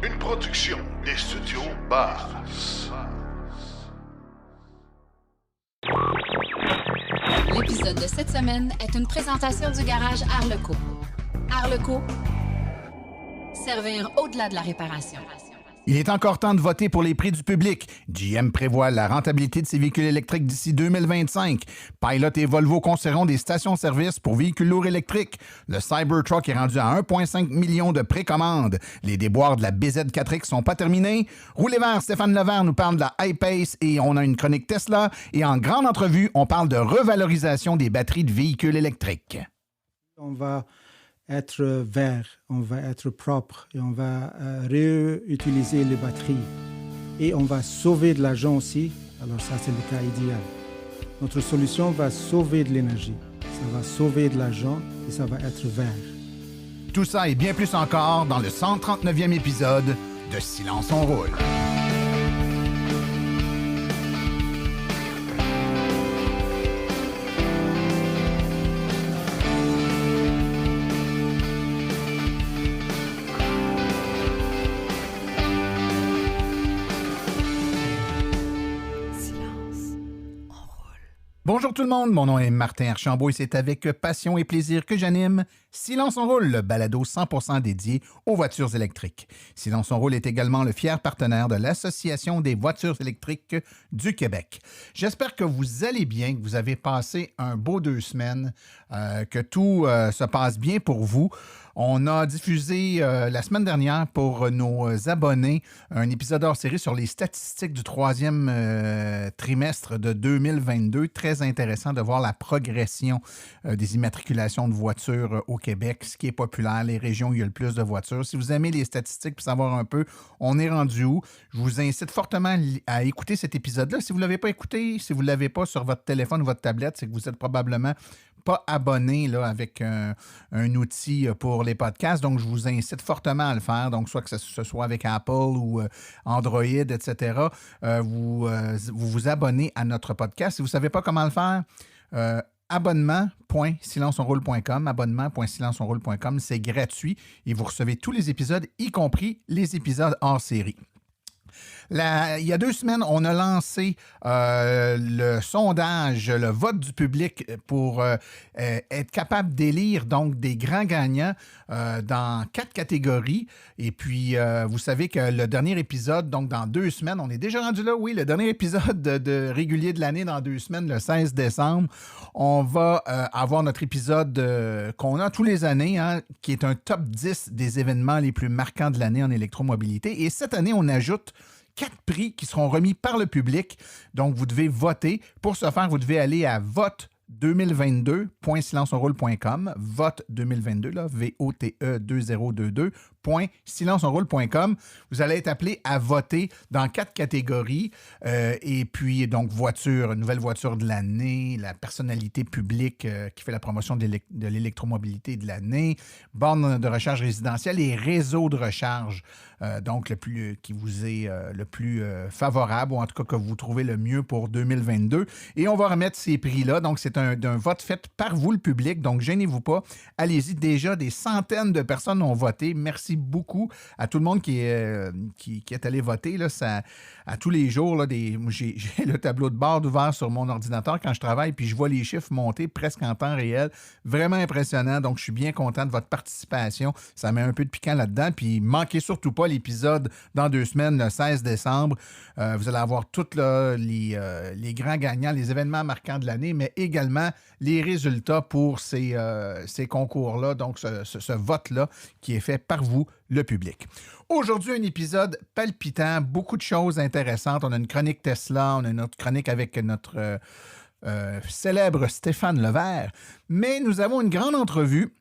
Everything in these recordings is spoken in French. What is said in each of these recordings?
Une production des studios Bass. L'épisode de cette semaine est une présentation du garage Arleco. Arleco, servir au-delà de la réparation. Il est encore temps de voter pour les prix du public. GM prévoit la rentabilité de ses véhicules électriques d'ici 2025. Pilot et Volvo conserveront des stations-service pour véhicules lourds électriques. Le Cybertruck est rendu à 1,5 million de précommandes. Les déboires de la BZ4X sont pas terminés. Roulez vert, Stéphane Levert nous parle de la iPace et on a une chronique Tesla. Et en grande entrevue, on parle de revalorisation des batteries de véhicules électriques. On va être vert, on va être propre et on va réutiliser les batteries. Et on va sauver de l'argent aussi. Alors ça, c'est le cas idéal. Notre solution va sauver de l'énergie. Ça va sauver de l'argent et ça va être vert. Tout ça et bien plus encore dans le 139e épisode de Silence on roule. Bonjour tout le monde, mon nom est Martin Archambault et c'est avec passion et plaisir que j'anime Silence on roule, le balado 100% dédié aux voitures électriques. Silence on roule est également le fier partenaire de l'Association des voitures électriques du Québec. J'espère que vous allez bien, que vous avez passé un beau 2 semaines, que tout se passe bien pour vous. On a diffusé la semaine dernière pour nos abonnés un épisode hors série sur les statistiques du troisième trimestre de 2022. Très intéressant de voir la progression des immatriculations de voitures au Québec, ce qui est populaire, les régions où il y a le plus de voitures. Si vous aimez les statistiques pour savoir un peu, on est rendu où, je vous incite fortement à écouter cet épisode-là. Si vous ne l'avez pas écouté, si vous ne l'avez pas sur votre téléphone ou votre tablette, c'est que vous êtes probablement pas abonné là, avec un outil pour les podcasts. Donc, je vous incite fortement à le faire. Donc, soit que ce soit avec Apple ou Android, etc. Vous vous abonnez à notre podcast. Si vous ne savez pas comment le faire, abonnement.silenceonroule.com, abonnement.silenceonroule.com, c'est gratuit et vous recevez tous les épisodes, y compris les épisodes hors série. Il y a 2 semaines, on a lancé le sondage, le vote du public pour être capable d'élire donc des grands gagnants dans 4 catégories. Et puis, vous savez que le dernier épisode, donc dans 2 semaines, on est déjà rendu là, oui, le dernier épisode de régulier de l'année dans 2 semaines, le 16 décembre, on va avoir notre épisode qu'on a tous les années, hein, qui est un top 10 des événements les plus marquants de l'année en électromobilité. Et cette année, on ajoute 4 prix qui seront remis par le public. Donc, vous devez voter. Pour ce faire, vous devez aller à vote2022.silenceonroule.com. Vote 2022, là, VOTE 2022.silenceonroule.com. Vous allez être appelé à voter dans 4 catégories. Et puis, donc, nouvelle voiture de l'année, la personnalité publique qui fait la promotion de l'électromobilité de l'année, borne de recharge résidentielle et réseau de recharge. Donc, qui vous est le plus favorable, ou en tout cas que vous trouvez le mieux pour 2022. Et on va remettre ces prix-là. Donc, c'est un vote fait par vous, le public. Donc, gênez-vous pas. Allez-y. Déjà, des centaines de personnes ont voté. Merci beaucoup à tout le monde qui est allé voter. Là, ça, à tous les jours, là, j'ai le tableau de bord ouvert sur mon ordinateur quand je travaille, puis je vois les chiffres monter presque en temps réel. Vraiment impressionnant. Donc, je suis bien content de votre participation. Ça met un peu de piquant là-dedans. Puis, manquez surtout pas l'épisode dans 2 semaines, le 16 décembre. Vous allez avoir tous les grands gagnants, les événements marquants de l'année, mais également les résultats pour ces concours-là, donc ce vote-là qui est fait par vous, le public. Aujourd'hui, un épisode palpitant, beaucoup de choses intéressantes. On a une chronique Tesla, on a une autre chronique avec notre célèbre Stéphane Levert, mais nous avons une grande entrevue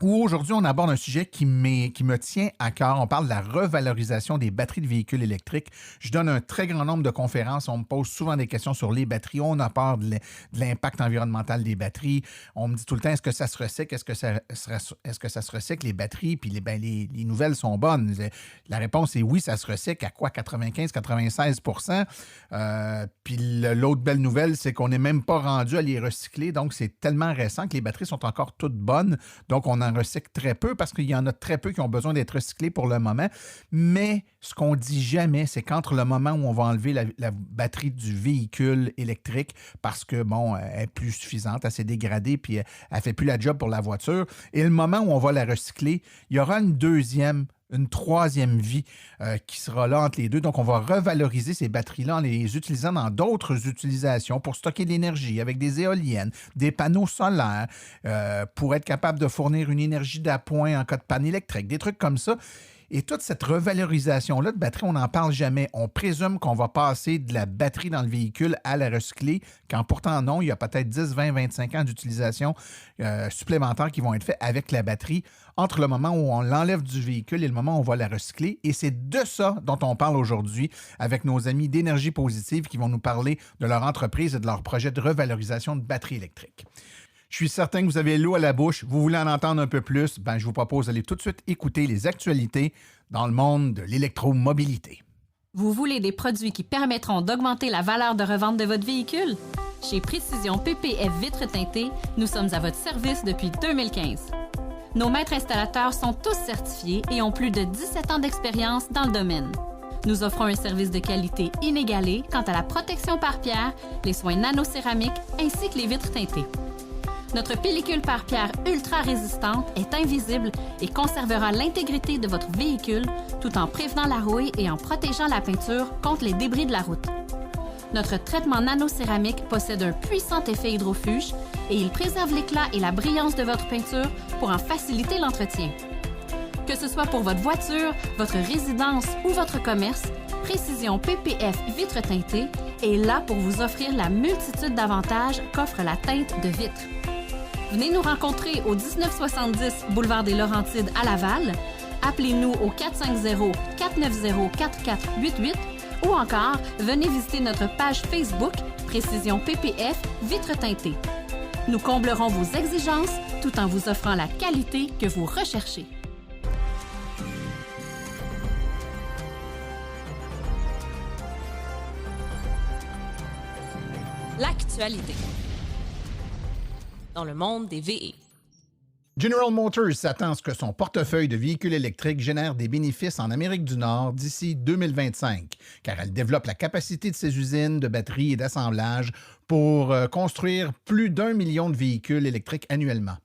où aujourd'hui, on aborde un sujet qui me tient à cœur. On parle de la revalorisation des batteries de véhicules électriques. Je donne un très grand nombre de conférences. On me pose souvent des questions sur les batteries. On a peur de l'impact environnemental des batteries. On me dit tout le temps, est-ce que ça se recycle? Est-ce que ça se recycle, les batteries? Puis les nouvelles sont bonnes. La réponse est oui, ça se recycle. À quoi? 95-96 %. Puis l'autre belle nouvelle, c'est qu'on n'est même pas rendu à les recycler. Donc, c'est tellement récent que les batteries sont encore toutes bonnes. Donc, on en recycle très peu parce qu'il y en a très peu qui ont besoin d'être recyclés pour le moment. Mais ce qu'on dit jamais, c'est qu'entre le moment où on va enlever la batterie du véhicule électrique parce que, bon, elle est plus suffisante, elle s'est dégradée puis elle ne fait plus la job pour la voiture, et le moment où on va la recycler, il y aura une troisième vie qui sera là entre les deux. Donc, on va revaloriser ces batteries-là en les utilisant dans d'autres utilisations pour stocker de l'énergie avec des éoliennes, des panneaux solaires, pour être capable de fournir une énergie d'appoint en cas de panne électrique, des trucs comme ça. Et toute cette revalorisation-là de batterie, on n'en parle jamais. On présume qu'on va passer de la batterie dans le véhicule à la recycler, quand pourtant non, il y a peut-être 10, 20, 25 ans d'utilisation supplémentaires qui vont être faits avec la batterie entre le moment où on l'enlève du véhicule et le moment où on va la recycler. Et c'est de ça dont on parle aujourd'hui avec nos amis d'Énergie Positive qui vont nous parler de leur entreprise et de leur projet de revalorisation de batteries électriques. Je suis certain que vous avez l'eau à la bouche. Vous voulez en entendre un peu plus? Je vous propose d'aller tout de suite écouter les actualités dans le monde de l'électromobilité. Vous voulez des produits qui permettront d'augmenter la valeur de revente de votre véhicule? Chez Précision PPF Vitres teintées, nous sommes à votre service depuis 2015. Nos maîtres installateurs sont tous certifiés et ont plus de 17 ans d'expérience dans le domaine. Nous offrons un service de qualité inégalé quant à la protection par pierre, les soins nanocéramiques ainsi que les vitres teintées. Notre pellicule par pierre ultra résistante est invisible et conservera l'intégrité de votre véhicule tout en prévenant la rouille et en protégeant la peinture contre les débris de la route. Notre traitement nanocéramique possède un puissant effet hydrofuge et il préserve l'éclat et la brillance de votre peinture pour en faciliter l'entretien. Que ce soit pour votre voiture, votre résidence ou votre commerce, Précision PPF Vitres teintées est là pour vous offrir la multitude d'avantages qu'offre la teinte de vitre. Venez nous rencontrer au 1970 Boulevard des Laurentides à Laval. Appelez-nous au 450-490-4488 ou encore venez visiter notre page Facebook Précision PPF Vitres teintées. Nous comblerons vos exigences tout en vous offrant la qualité que vous recherchez. L'actualité dans le monde des VE. General Motors s'attend à ce que son portefeuille de véhicules électriques génère des bénéfices en Amérique du Nord d'ici 2025, car elle développe la capacité de ses usines de batteries et d'assemblage pour construire plus d'1 million de véhicules électriques annuellement.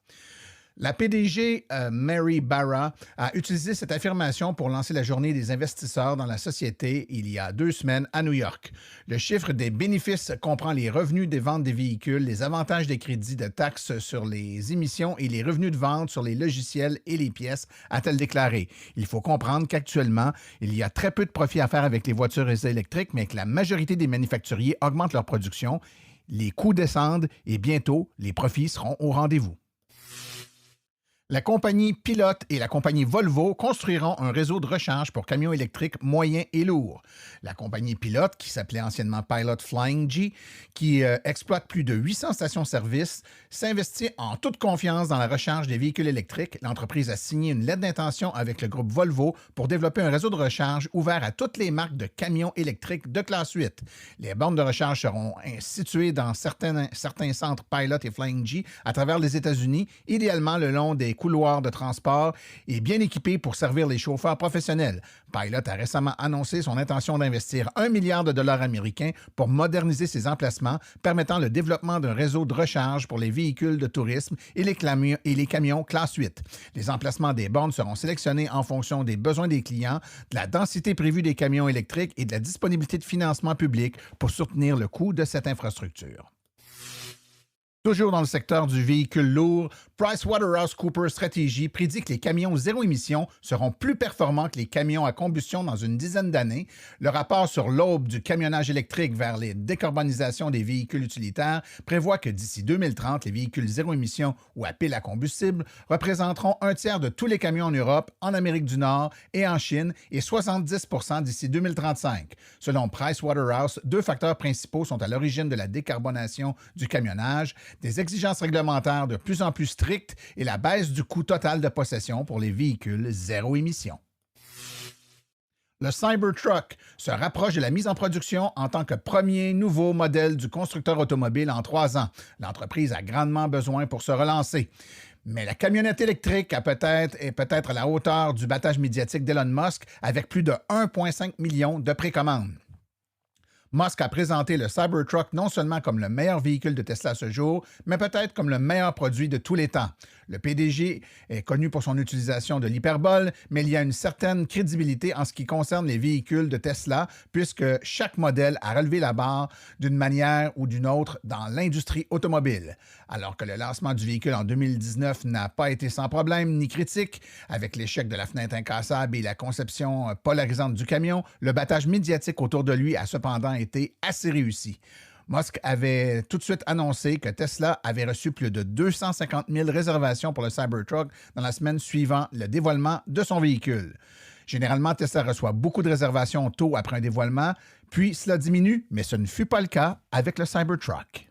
La PDG Mary Barra a utilisé cette affirmation pour lancer la journée des investisseurs dans la société il y a 2 semaines à New York. Le chiffre des bénéfices comprend les revenus des ventes des véhicules, les avantages des crédits de taxes sur les émissions et les revenus de vente sur les logiciels et les pièces, a-t-elle déclaré. Il faut comprendre qu'actuellement, il y a très peu de profit à faire avec les voitures électriques, mais que la majorité des manufacturiers augmentent leur production, les coûts descendent et bientôt, les profits seront au rendez-vous. La compagnie Pilote et la compagnie Volvo construiront un réseau de recharge pour camions électriques moyens et lourds. La compagnie Pilote, qui s'appelait anciennement Pilot Flying J, qui exploite plus de 800 stations-service, s'investit en toute confiance dans la recharge des véhicules électriques. L'entreprise a signé une lettre d'intention avec le groupe Volvo pour développer un réseau de recharge ouvert à toutes les marques de camions électriques de classe 8. Les bornes de recharge seront situées dans certains centres Pilot et Flying J à travers les États-Unis, idéalement le long des couloirs de transport et bien équipés pour servir les chauffeurs professionnels. Pilot a récemment annoncé son intention d'investir $1 milliard américains pour moderniser ses emplacements, permettant le développement d'un réseau de recharge pour les véhicules de tourisme et les camions classe 8. Les emplacements des bornes seront sélectionnés en fonction des besoins des clients, de la densité prévue des camions électriques et de la disponibilité de financement public pour soutenir le coût de cette infrastructure. Toujours dans le secteur du véhicule lourd, PricewaterhouseCoopers Stratégie prédit que les camions zéro émission seront plus performants que les camions à combustion dans une dizaine d'années. Le rapport sur l'aube du camionnage électrique vers les décarbonisations des véhicules utilitaires prévoit que d'ici 2030, les véhicules zéro émission ou à pile à combustible représenteront 1/3 de tous les camions en Europe, en Amérique du Nord et en Chine et 70% d'ici 2035. Selon Pricewaterhouse, 2 facteurs principaux sont à l'origine de la décarbonation du camionnage: des exigences réglementaires de plus en plus strictes et la baisse du coût total de possession pour les véhicules zéro émission. Le Cybertruck se rapproche de la mise en production en tant que premier nouveau modèle du constructeur automobile en 3 ans. L'entreprise a grandement besoin pour se relancer. Mais la camionnette électrique est peut-être à la hauteur du battage médiatique d'Elon Musk avec plus de 1,5 million de précommandes. Musk a présenté le Cybertruck non seulement comme le meilleur véhicule de Tesla à ce jour, mais peut-être comme le meilleur produit de tous les temps. Le PDG est connu pour son utilisation de l'hyperbole, mais il y a une certaine crédibilité en ce qui concerne les véhicules de Tesla, puisque chaque modèle a relevé la barre d'une manière ou d'une autre dans l'industrie automobile. Alors que le lancement du véhicule en 2019 n'a pas été sans problème ni critique, avec l'échec de la fenêtre incassable et la conception polarisante du camion, le battage médiatique autour de lui a cependant été assez réussi. Musk avait tout de suite annoncé que Tesla avait reçu plus de 250 000 réservations pour le Cybertruck dans la semaine suivant le dévoilement de son véhicule. Généralement, Tesla reçoit beaucoup de réservations tôt après un dévoilement, puis cela diminue, mais ce ne fut pas le cas avec le Cybertruck.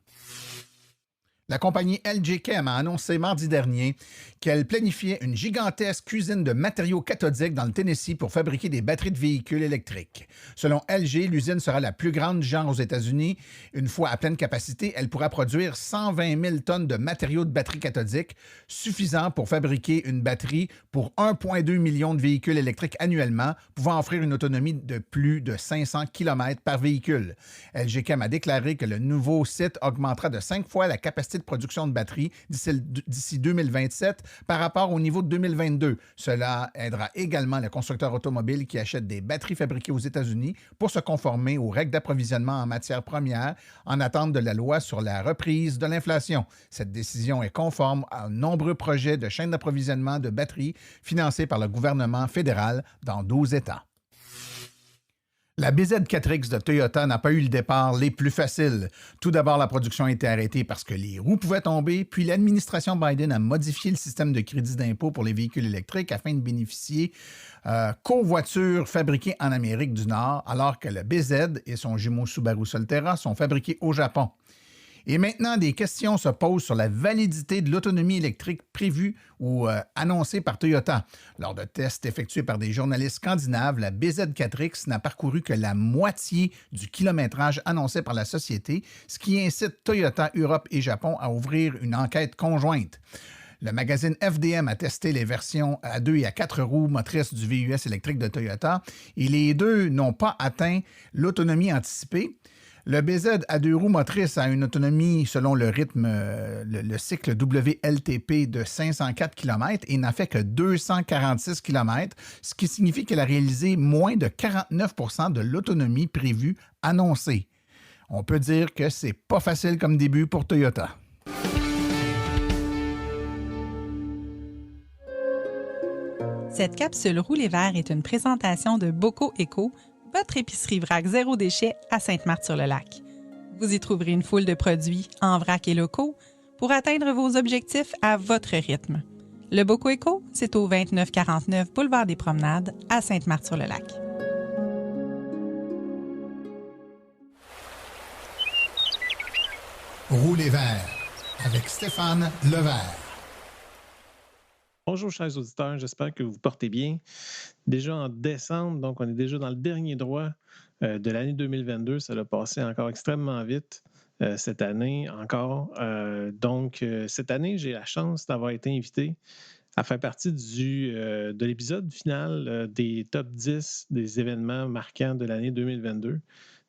La compagnie LG Chem a annoncé mardi dernier qu'elle planifiait une gigantesque usine de matériaux cathodiques dans le Tennessee pour fabriquer des batteries de véhicules électriques. Selon LG, l'usine sera la plus grande du genre aux États-Unis. Une fois à pleine capacité, elle pourra produire 120 000 tonnes de matériaux de batteries cathodiques, suffisant pour fabriquer une batterie pour 1,2 million de véhicules électriques annuellement, pouvant offrir une autonomie de plus de 500 km par véhicule. LG Chem a déclaré que le nouveau site augmentera de 5 fois la capacité de production de batteries d'ici 2027 par rapport au niveau de 2022. Cela aidera également les constructeurs automobiles qui achètent des batteries fabriquées aux États-Unis pour se conformer aux règles d'approvisionnement en matières premières en attente de la loi sur la reprise de l'inflation. Cette décision est conforme à nombreux projets de chaînes d'approvisionnement de batteries financés par le gouvernement fédéral dans 12 États. La BZ4X de Toyota n'a pas eu le départ les plus faciles. Tout d'abord, la production a été arrêtée parce que les roues pouvaient tomber, puis l'administration Biden a modifié le système de crédit d'impôt pour les véhicules électriques afin de bénéficier qu'aux voitures fabriquées en Amérique du Nord, alors que le BZ et son jumeau Subaru Solterra sont fabriqués au Japon. Et maintenant, des questions se posent sur la validité de l'autonomie électrique prévue ou annoncée par Toyota. Lors de tests effectués par des journalistes scandinaves, la BZ4X n'a parcouru que la moitié du kilométrage annoncé par la société, ce qui incite Toyota Europe et Japon à ouvrir une enquête conjointe. Le magazine FDM a testé les versions à 2 et à 4 roues motrices du VUS électrique de Toyota et les deux n'ont pas atteint l'autonomie anticipée. Le BZ à 2 roues motrices a une autonomie selon le rythme, le cycle WLTP de 504 km et n'a fait que 246 km, ce qui signifie qu'elle a réalisé moins de 49 % de l'autonomie prévue annoncée. On peut dire que c'est pas facile comme début pour Toyota. Cette capsule Roulez Vert est une présentation de Boco Éco, votre épicerie vrac zéro déchet à Sainte-Marthe-sur-le-Lac. Vous y trouverez une foule de produits en vrac et locaux pour atteindre vos objectifs à votre rythme. Le Boco Éco, c'est au 2949 boulevard des Promenades à Sainte-Marthe-sur-le-Lac. Roulez Vert avec Stéphane Levert. Bonjour chers auditeurs, j'espère que vous portez bien. Déjà en décembre, donc on est déjà dans le dernier droit de l'année 2022. Ça a passé encore extrêmement vite cette année encore. Donc cette année, j'ai la chance d'avoir été invité à faire partie de l'épisode final des top 10 des événements marquants de l'année 2022.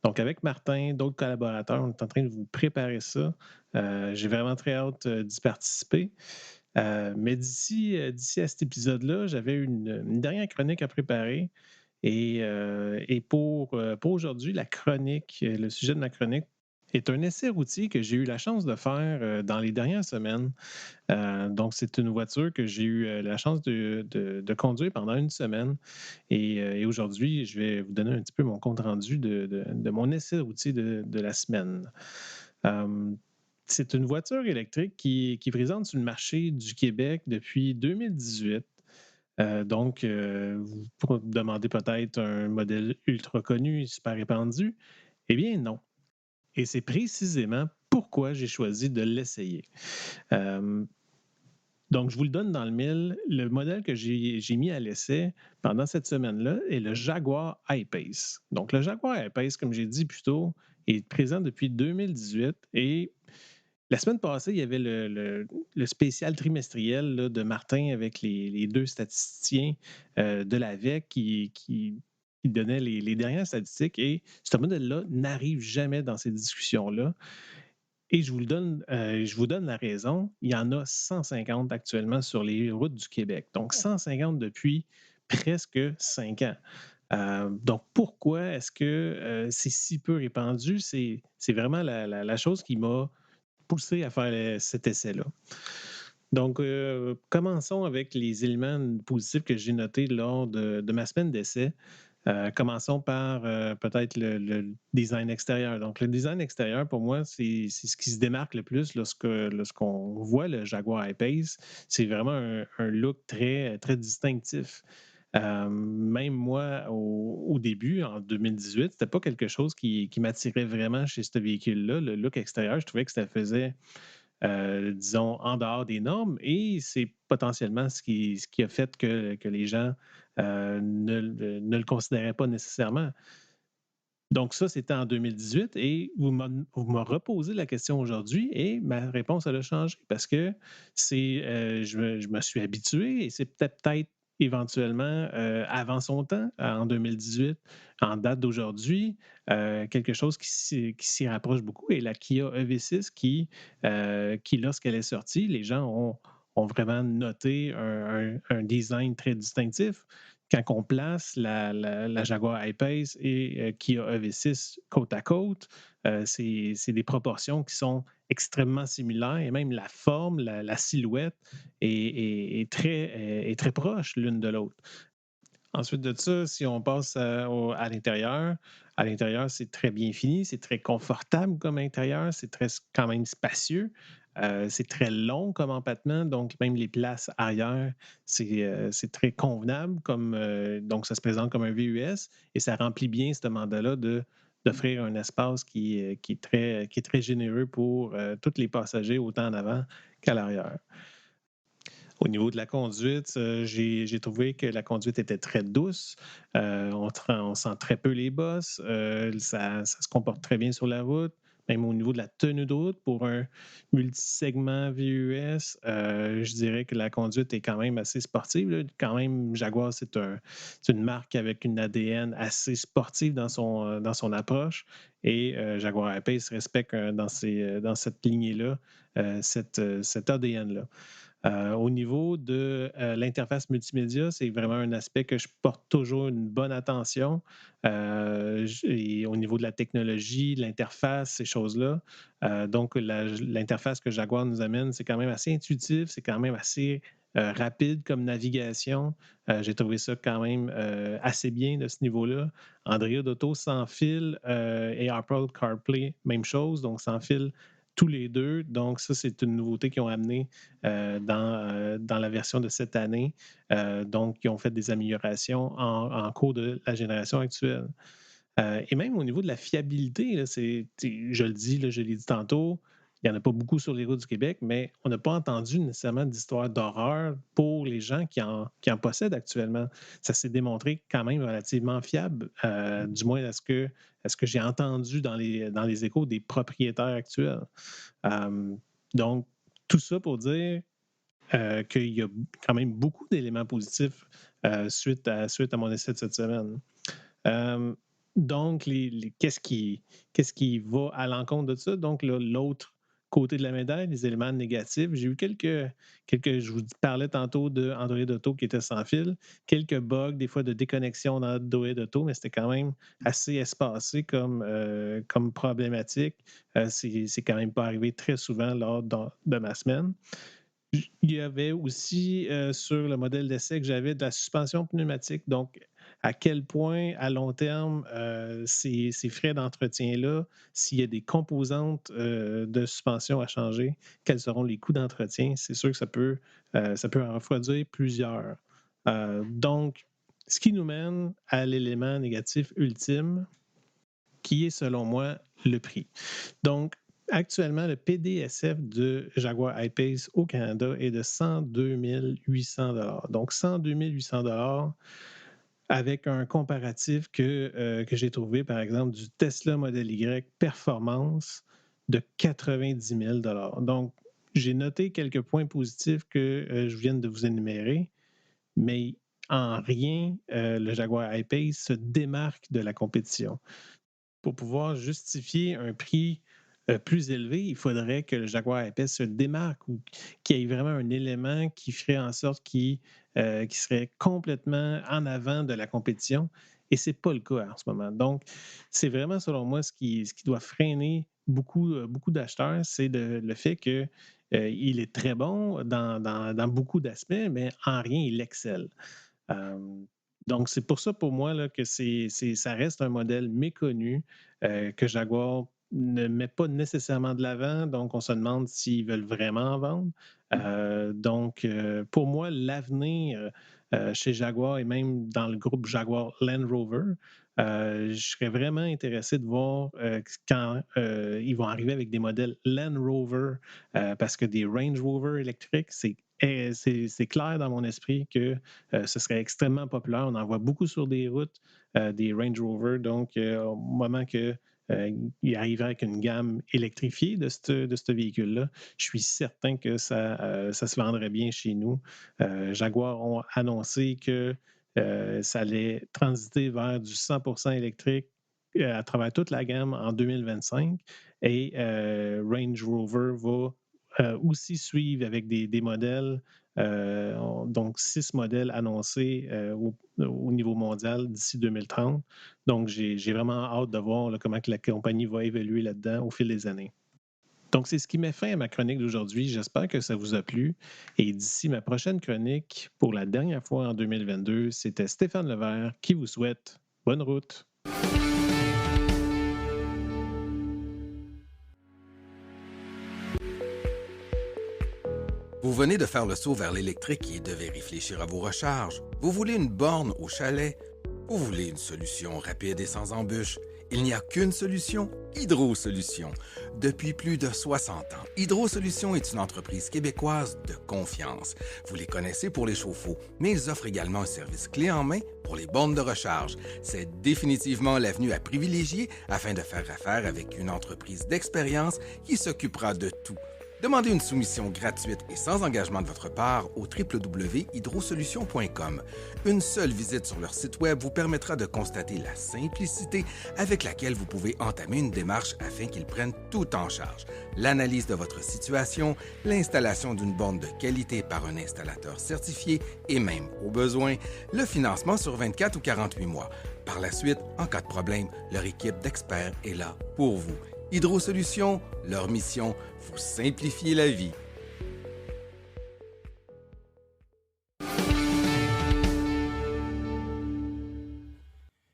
Donc avec Martin, d'autres collaborateurs, on est en train de vous préparer ça. J'ai vraiment très hâte d'y participer. Mais d'ici à cet épisode-là, j'avais une dernière chronique à préparer. Et pour aujourd'hui, le sujet de ma chronique est un essai routier que j'ai eu la chance de faire dans les dernières semaines. Donc, c'est une voiture que j'ai eu la chance de conduire pendant une semaine. Et aujourd'hui, je vais vous donner un petit peu mon compte-rendu de mon essai routier de la semaine. C'est une voiture électrique qui est présente sur le marché du Québec depuis 2018. Donc, vous pourrez me demander peut-être un modèle ultra connu, super répandu. Eh bien, non. Et c'est précisément pourquoi j'ai choisi de l'essayer. Donc, je vous le donne dans le mille. Le modèle que j'ai mis à l'essai pendant cette semaine-là est le Jaguar I-Pace. Donc, le Jaguar I-Pace, comme j'ai dit plus tôt, est présent depuis 2018 et La semaine passée, il y avait le spécial trimestriel là, de Martin avec les deux statisticiens de l'AVEC qui donnaient les dernières statistiques. Et ce modèle-là n'arrive jamais dans ces discussions-là. Et je vous donne la raison. Il y en a 150 actuellement sur les routes du Québec. Donc, 150 depuis presque 5 ans. Donc, pourquoi est-ce que c'est si peu répandu? C'est vraiment la chose qui m'a poussé à faire cet essai-là. Donc, commençons avec les éléments positifs que j'ai notés lors de ma semaine d'essai. Commençons par peut-être le design extérieur. Donc, le design extérieur, pour moi, c'est ce qui se démarque le plus lorsqu'on voit le Jaguar I-Pace. C'est vraiment un look très, très distinctif. Même moi, au début, en 2018, c'était pas quelque chose qui m'attirait vraiment chez ce véhicule-là. Le look extérieur, je trouvais que ça faisait, disons, en dehors des normes et c'est potentiellement ce qui a fait que les gens ne le considéraient pas nécessairement. Donc ça, c'était en 2018 et vous me reposez la question aujourd'hui et ma réponse, elle a changé parce que je me suis habitué et c'est peut-être éventuellement avant son temps, en 2018, en date d'aujourd'hui, quelque chose qui s'y rapproche beaucoup et la Kia EV6 qui lorsqu'elle est sortie, les gens ont vraiment noté un design très distinctif quand on place la Jaguar I-Pace et Kia EV6 côte à côte, c'est des proportions qui sont extrêmement similaires et même la forme, la silhouette est très proche l'une de l'autre. Ensuite de ça, si on passe à l'intérieur, c'est très bien fini, c'est très confortable comme intérieur, c'est quand même spacieux. C'est très long comme empattement, donc même les places arrière, c'est très convenable. Donc, ça se présente comme un VUS et ça remplit bien ce mandat-là d'offrir un espace qui est très généreux pour tous les passagers, autant en avant qu'à l'arrière. Au niveau de la conduite, j'ai trouvé que la conduite était très douce. On sent très peu les bosses. Ça se comporte très bien sur la route. Même au niveau de la tenue de route, pour un multisegment VUS, je dirais que la conduite est quand même assez sportive, là. Quand même, Jaguar, c'est une marque avec une ADN assez sportive dans son approche. Et Jaguar I-Pace respecte dans cette lignée-là, cet ADN-là. Au niveau de l'interface multimédia, c'est vraiment un aspect que je porte toujours une bonne attention. Et au niveau de la technologie, de l'interface, ces choses-là. Donc, l'interface que Jaguar nous amène, c'est quand même assez intuitif, c'est quand même assez rapide comme navigation. J'ai trouvé ça quand même assez bien de ce niveau-là. Android Auto sans fil et Apple CarPlay, même chose, donc sans fil tous les deux. Donc, ça, c'est une nouveauté qu'ils ont amenée dans la version de cette année. Donc, ils ont fait des améliorations en cours de la génération actuelle. Et même au niveau de la fiabilité, là, je le dis, là, je l'ai dit tantôt, il n'y en a pas beaucoup sur les routes du Québec, mais on n'a pas entendu nécessairement d'histoire d'horreur pour les gens qui en possèdent actuellement. Ça s'est démontré quand même relativement fiable, du moins à ce que j'ai entendu dans les échos des propriétaires actuels. Donc, tout ça pour dire qu'il y a quand même beaucoup d'éléments positifs suite à mon essai de cette semaine. Donc, qu'est-ce qui va à l'encontre de ça? Donc, l'autre côté de la médaille, les éléments négatifs. J'ai eu je vous parlais tantôt de Android Auto qui était sans fil, quelques bugs, des fois de déconnexion dans Android Auto, mais c'était quand même assez espacé comme problématique. C'est quand même pas arrivé très souvent lors de ma semaine. Il y avait aussi sur le modèle d'essai que j'avais de la suspension pneumatique. Donc, à quel point, à long terme, ces frais d'entretien-là, s'il y a des composantes de suspension à changer, quels seront les coûts d'entretien? C'est sûr que ça peut en refroidir plusieurs. Donc, ce qui nous mène à l'élément négatif ultime, qui est, selon moi, le prix. Donc, actuellement, le PDSF de Jaguar I-Pace au Canada est de 102 800 $. Donc, 102 800 $ avec un comparatif que j'ai trouvé, par exemple, du Tesla Model Y Performance de 90 000 $. Donc, j'ai noté quelques points positifs que je viens de vous énumérer, mais en rien, le Jaguar I-Pace se démarque de la compétition. Pour pouvoir justifier un prix plus élevé, il faudrait que le Jaguar I-Pace se démarque ou qu'il y ait vraiment un élément qui ferait en sorte qu'il serait complètement en avant de la compétition. Et ce n'est pas le cas en ce moment. Donc, c'est vraiment, selon moi, ce qui doit freiner beaucoup d'acheteurs, c'est le fait qu'il est très bon dans beaucoup d'aspects, mais en rien, il excelle. Donc, c'est pour ça, pour moi, là, que ça reste un modèle méconnu que Jaguar ne met pas nécessairement de l'avant. Donc, on se demande s'ils veulent vraiment en vendre. Donc, pour moi, l'avenir chez Jaguar et même dans le groupe Jaguar Land Rover, je serais vraiment intéressé de voir quand ils vont arriver avec des modèles Land Rover, parce que des Range Rover électriques, c'est clair dans mon esprit que ce serait extrêmement populaire. On en voit beaucoup sur des routes, des Range Rover. Donc, au moment qu'il arriverait avec une gamme électrifiée de ce véhicule-là, je suis certain que ça se vendrait bien chez nous. Jaguar ont annoncé que ça allait transiter vers du 100% électrique à travers toute la gamme en 2025. Et Range Rover va aussi suivre avec des modèles, donc 6 modèles annoncés au niveau mondial d'ici 2030. Donc, j'ai vraiment hâte de voir comment que la compagnie va évoluer là-dedans au fil des années. Donc, c'est ce qui met fin à ma chronique d'aujourd'hui. J'espère que ça vous a plu. Et d'ici ma prochaine chronique, pour la dernière fois en 2022, c'était Stéphane Levert qui vous souhaite bonne route. Vous venez de faire le saut vers l'électrique et devez réfléchir à vos recharges. Vous voulez une borne au chalet? Vous voulez une solution rapide et sans embûches? Il n'y a qu'une solution, Hydro Solutions. Depuis plus de 60 ans, Hydro Solutions est une entreprise québécoise de confiance. Vous les connaissez pour les chauffe-eau, mais ils offrent également un service clé en main pour les bornes de recharge. C'est définitivement l'avenue à privilégier afin de faire affaire avec une entreprise d'expérience qui s'occupera de tout. Demandez une soumission gratuite et sans engagement de votre part au www.hydrosolutions.com. Une seule visite sur leur site web vous permettra de constater la simplicité avec laquelle vous pouvez entamer une démarche afin qu'ils prennent tout en charge. L'analyse de votre situation, l'installation d'une borne de qualité par un installateur certifié et même, au besoin, le financement sur 24 ou 48 mois. Par la suite, en cas de problème, leur équipe d'experts est là pour vous. Hydro Solutions, leur mission, vous simplifier la vie.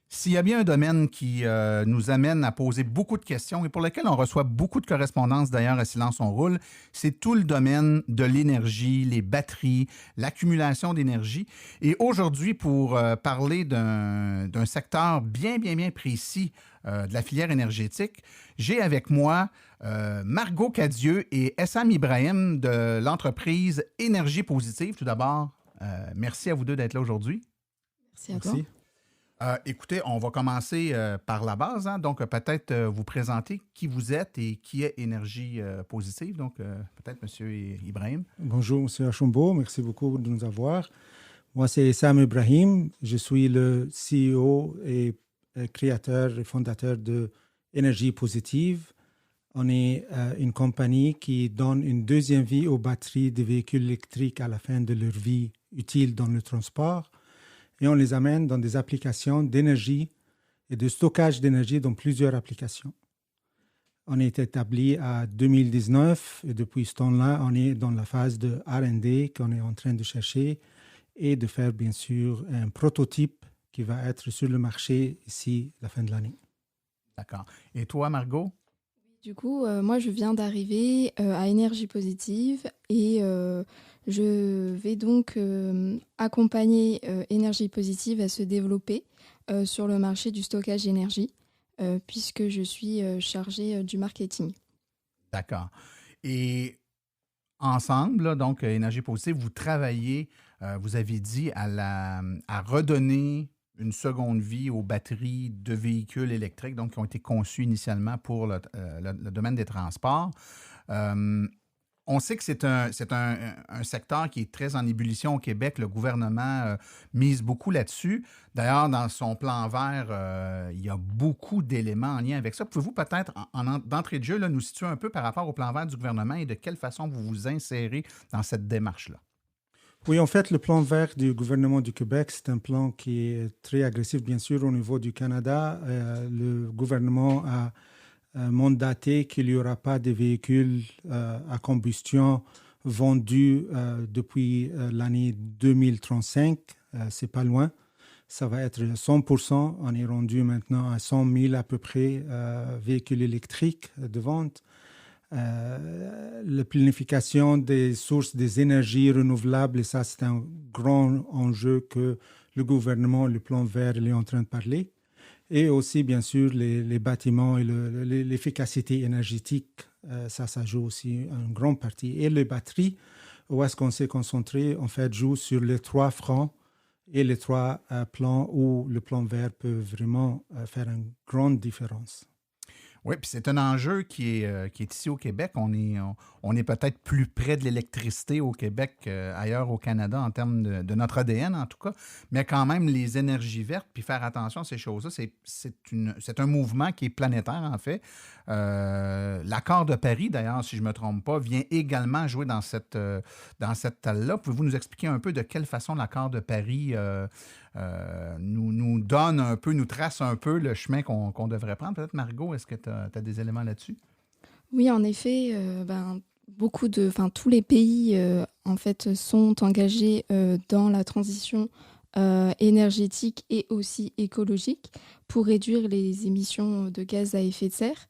S'il y a bien un domaine qui nous amène à poser beaucoup de questions et pour lequel on reçoit beaucoup de correspondances d'ailleurs à Silence on roule, c'est tout le domaine de l'énergie, les batteries, l'accumulation d'énergie. Et aujourd'hui, pour parler d'un secteur bien précis de la filière énergétique, j'ai avec moi Margot Cadieux et Essam Ibrahim de l'entreprise Énergie Positive. Tout d'abord, merci à vous deux d'être là aujourd'hui. Merci à toi. Écoutez, on va commencer par la base. Hein? Donc, peut-être vous présenter qui vous êtes et qui est Énergie Positive. Donc, peut-être M. Ibrahim. Bonjour, M. Archambault. Merci beaucoup de nous avoir. Moi, c'est Essam Ibrahim. Je suis le CEO et créateur et fondateur de Énergie Positive. On est une compagnie qui donne une deuxième vie aux batteries des véhicules électriques à la fin de leur vie utile dans le transport. Et on les amène dans des applications d'énergie et de stockage d'énergie dans plusieurs applications. On est établi à 2019 et depuis ce temps-là, on est dans la phase de R&D qu'on est en train de chercher et de faire bien sûr un prototype qui va être sur le marché ici la fin de l'année. D'accord. Et toi, Margot? Du coup, moi, je viens d'arriver à Énergie Positive et je vais donc accompagner Énergie Positive à se développer sur le marché du stockage d'énergie puisque je suis chargée du marketing. D'accord. Et ensemble, là, donc Énergie Positive, vous travaillez, vous avez dit, à redonner une seconde vie aux batteries de véhicules électriques, donc qui ont été conçues initialement pour le domaine des transports. On sait que c'est un secteur qui est très en ébullition au Québec. Le gouvernement mise beaucoup là-dessus. D'ailleurs, dans son plan vert, il y a beaucoup d'éléments en lien avec ça. Pouvez-vous peut-être, d'entrée de jeu, là, nous situer un peu par rapport au plan vert du gouvernement et de quelle façon vous vous insérez dans cette démarche-là? Oui, en fait, le plan vert du gouvernement du Québec, c'est un plan qui est très agressif, bien sûr, au niveau du Canada. Le gouvernement a mandaté qu'il n'y aura pas de véhicules à combustion vendus depuis l'année 2035. C'est pas loin. Ça va être 100%. On est rendu maintenant à 100 000 à peu près véhicules électriques de vente. La planification des sources des énergies renouvelables, et ça, c'est un grand enjeu que le gouvernement, le plan vert, est en train de parler. Et aussi, bien sûr, les bâtiments et l'efficacité énergétique, ça joue aussi une grande partie. Et les batteries, où est-ce qu'on s'est concentré, en fait, joue sur les 3 fronts et les 3 plans où le plan vert peut vraiment faire une grande différence. Oui, puis c'est un enjeu qui est ici au Québec. On est peut-être plus près de l'électricité au Québec qu'ailleurs au Canada en termes de notre ADN, en tout cas. Mais quand même, les énergies vertes, puis faire attention à ces choses-là, c'est un mouvement qui est planétaire, en fait. L'accord de Paris, d'ailleurs, si je ne me trompe pas, vient également jouer dans cette talle-là. Pouvez-vous nous expliquer un peu de quelle façon l'accord de Paris nous donne un peu, nous trace un peu le chemin qu'on devrait prendre? Peut-être, Margot, est-ce que tu as des éléments là-dessus? Oui, en effet, tous les pays en fait sont engagés dans la transition énergétique et aussi écologique pour réduire les émissions de gaz à effet de serre,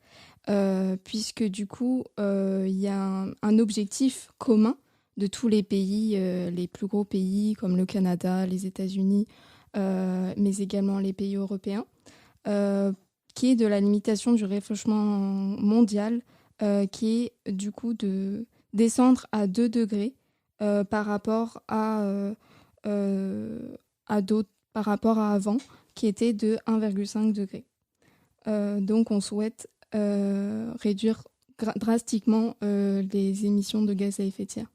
puisque du coup, il y a un objectif commun de tous les pays, les plus gros pays comme le Canada, les États-Unis, mais également les pays européens, qui est de la limitation du réchauffement mondial, qui est du coup de descendre à 2 degrés par rapport à avant, qui était de 1,5 degré. Donc on souhaite réduire drastiquement les émissions de gaz à effet de serre.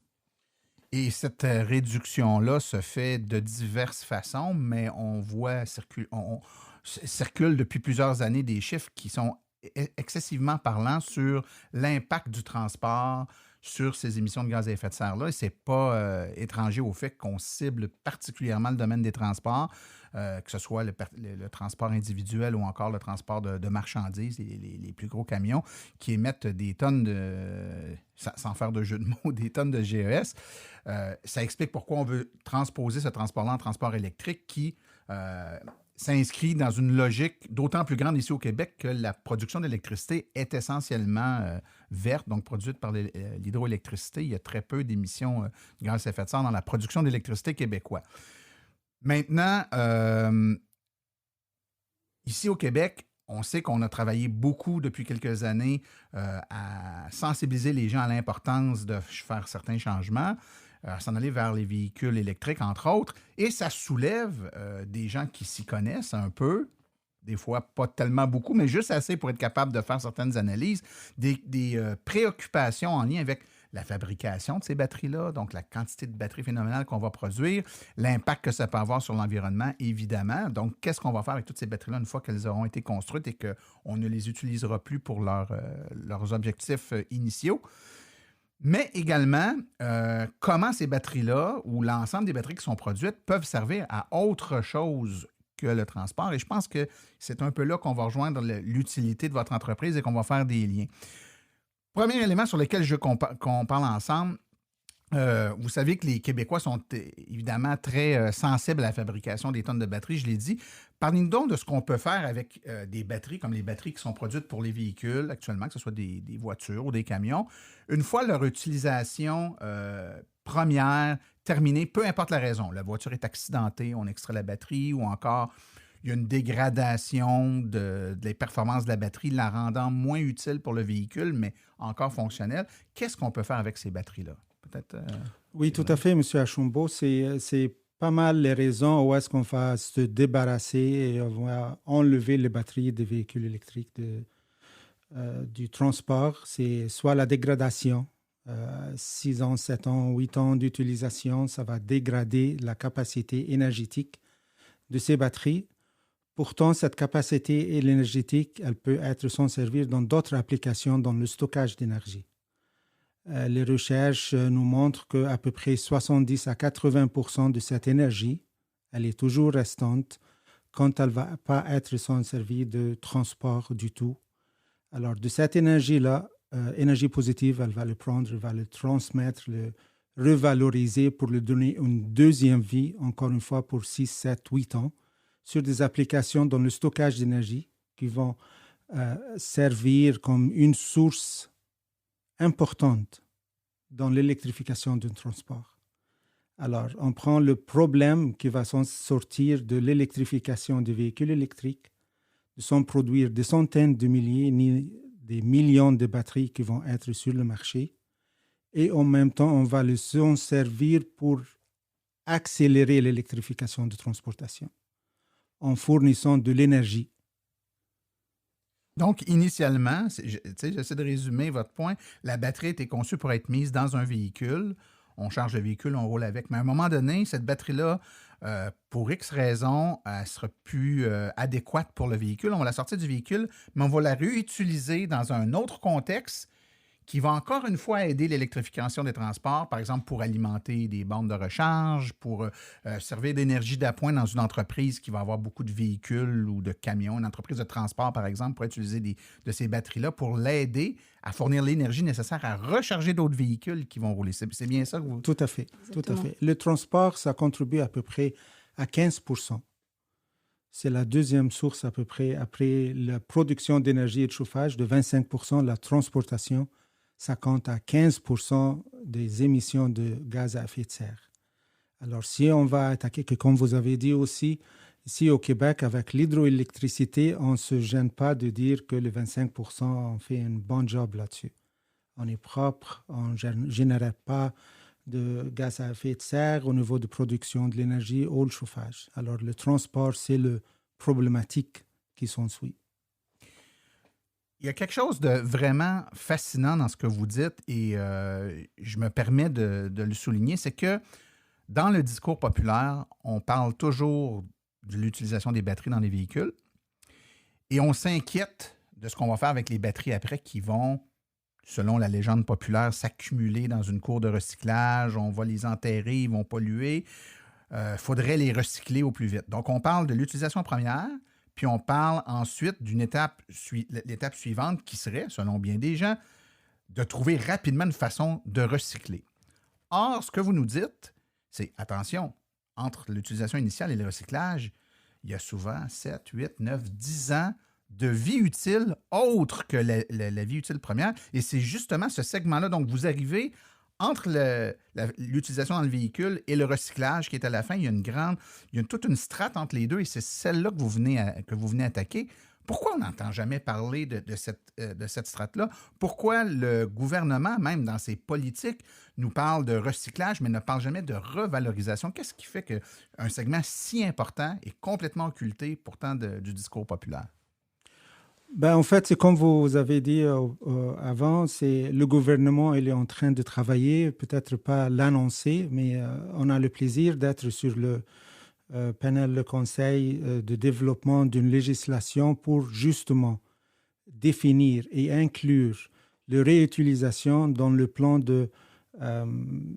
Et cette réduction-là se fait de diverses façons, mais on voit circulent depuis plusieurs années des chiffres qui sont excessivement parlants sur l'impact du transport sur ces émissions de gaz à effet de serre-là. Et ce n'est pas étranger au fait qu'on cible particulièrement le domaine des transports, que ce soit le transport individuel ou encore le transport de marchandises, les plus gros camions qui émettent des tonnes sans faire de jeu de mots, des tonnes de GES. Ça explique pourquoi on veut transposer ce transport-là en transport électrique qui s'inscrit dans une logique d'autant plus grande ici au Québec que la production d'électricité est essentiellement verte, donc produite par l'hydroélectricité. Il y a très peu d'émissions de gaz à effet de serre dans la production d'électricité québécoise. Maintenant, ici au Québec, on sait qu'on a travaillé beaucoup depuis quelques années à sensibiliser les gens à l'importance de faire certains changements, à s'en aller vers les véhicules électriques, entre autres, et ça soulève des gens qui s'y connaissent un peu, des fois pas tellement beaucoup, mais juste assez pour être capable de faire certaines analyses, des préoccupations en lien avec la fabrication de ces batteries-là, donc la quantité de batteries phénoménales qu'on va produire, l'impact que ça peut avoir sur l'environnement, évidemment. Donc, qu'est-ce qu'on va faire avec toutes ces batteries-là une fois qu'elles auront été construites et qu'on ne les utilisera plus pour leurs objectifs initiaux? Mais également, comment ces batteries-là ou l'ensemble des batteries qui sont produites peuvent servir à autre chose que le transport. Et je pense que c'est un peu là qu'on va rejoindre l'utilité de votre entreprise et qu'on va faire des liens. Premier élément sur lequel je veux qu'on parle ensemble, vous savez que les Québécois sont évidemment très sensibles à la fabrication des tonnes de batteries, je l'ai dit. Parlez-nous donc de ce qu'on peut faire avec des batteries, comme les batteries qui sont produites pour les véhicules actuellement, que ce soit des voitures ou des camions. Une fois leur utilisation première terminée, peu importe la raison, la voiture est accidentée, on extrait la batterie ou encore il y a une dégradation de les performances de la batterie, la rendant moins utile pour le véhicule, mais encore fonctionnelle. Qu'est-ce qu'on peut faire avec ces batteries-là? Peut-être. Oui, tout à fait, M. Archambault. C'est pas mal les raisons où est-ce qu'on va se débarrasser et on va enlever les batteries des véhicules électriques du transport. C'est soit la dégradation, 6 ans, 7 ans, 8 ans d'utilisation, ça va dégrader la capacité énergétique de ces batteries. Pourtant, cette capacité énergétique, elle peut s'en servir dans d'autres applications dans le stockage d'énergie. Les recherches nous montrent qu'à peu près 70 à 80% de cette énergie, elle est toujours restante quand elle ne va pas être s'en servir de transport du tout. Alors, de cette énergie-là, énergie positive, elle va le prendre, elle va le transmettre, le revaloriser pour lui donner une deuxième vie, encore une fois, pour 6, 7, 8 ans, sur des applications dans le stockage d'énergie qui vont servir comme une source importante dans l'électrification du transport. Alors, on prend le problème qui va s'en sortir de l'électrification des véhicules électriques, de s'en produire des centaines de milliers, des millions de batteries qui vont être sur le marché, et en même temps, on va s'en servir pour accélérer l'électrification de transportation en fournissant de l'énergie. Donc, initialement, j'essaie de résumer votre point, la batterie était conçue pour être mise dans un véhicule. On charge le véhicule, on roule avec. Mais à un moment donné, cette batterie-là, pour X raisons, elle ne sera plus adéquate pour le véhicule. On va la sortir du véhicule, mais on va la réutiliser dans un autre contexte qui va encore une fois aider l'électrification des transports, par exemple pour alimenter des bornes de recharge, pour servir d'énergie d'appoint dans une entreprise qui va avoir beaucoup de véhicules ou de camions, une entreprise de transport, par exemple, pour utiliser de ces batteries-là pour l'aider à fournir l'énergie nécessaire à recharger d'autres véhicules qui vont rouler. C'est bien ça que vous... Tout à fait. Tout à fait. Le transport, ça contribue à peu près à 15%. C'est la deuxième source à peu près après la production d'énergie et de chauffage de 25%, la transportation. Ça compte à 15% des émissions de gaz à effet de serre. Alors, si on va attaquer, que comme vous avez dit aussi, ici au Québec, avec l'hydroélectricité, on ne se gêne pas de dire que les 25%, on fait un bon job là-dessus. On est propre, on ne génère pas de gaz à effet de serre au niveau de production de l'énergie ou le chauffage. Alors, le transport, c'est le problématique qui s'ensuit. Il y a quelque chose de vraiment fascinant dans ce que vous dites et je me permets de le souligner, c'est que dans le discours populaire, on parle toujours de l'utilisation des batteries dans les véhicules et on s'inquiète de ce qu'on va faire avec les batteries après qui vont, selon la légende populaire, s'accumuler dans une cour de recyclage, on va les enterrer, ils vont polluer, faudrait les recycler au plus vite. Donc, on parle de l'utilisation première. Puis on parle ensuite d'une l'étape suivante qui serait, selon bien des gens, de trouver rapidement une façon de recycler. Or, ce que vous nous dites, c'est, attention, entre l'utilisation initiale et le recyclage, il y a souvent 7, 8, 9, 10 ans de vie utile autre que la vie utile première. Et c'est justement ce segment-là. Donc, vous arrivez entre l'utilisation dans le véhicule et le recyclage qui est à la fin, il y a toute une strate entre les deux et c'est celle-là que vous venez attaquer. Pourquoi on n'entend jamais parler de cette strate-là? Pourquoi le gouvernement, même dans ses politiques, nous parle de recyclage, mais ne parle jamais de revalorisation? Qu'est-ce qui fait qu'un segment si important est complètement occulté pourtant du discours populaire? En fait, c'est comme vous avez dit avant, c'est le gouvernement, il est en train de travailler, peut-être pas l'annoncer, mais on a le plaisir d'être sur le panel, le conseil de développement d'une législation pour justement définir et inclure la réutilisation dans le plan de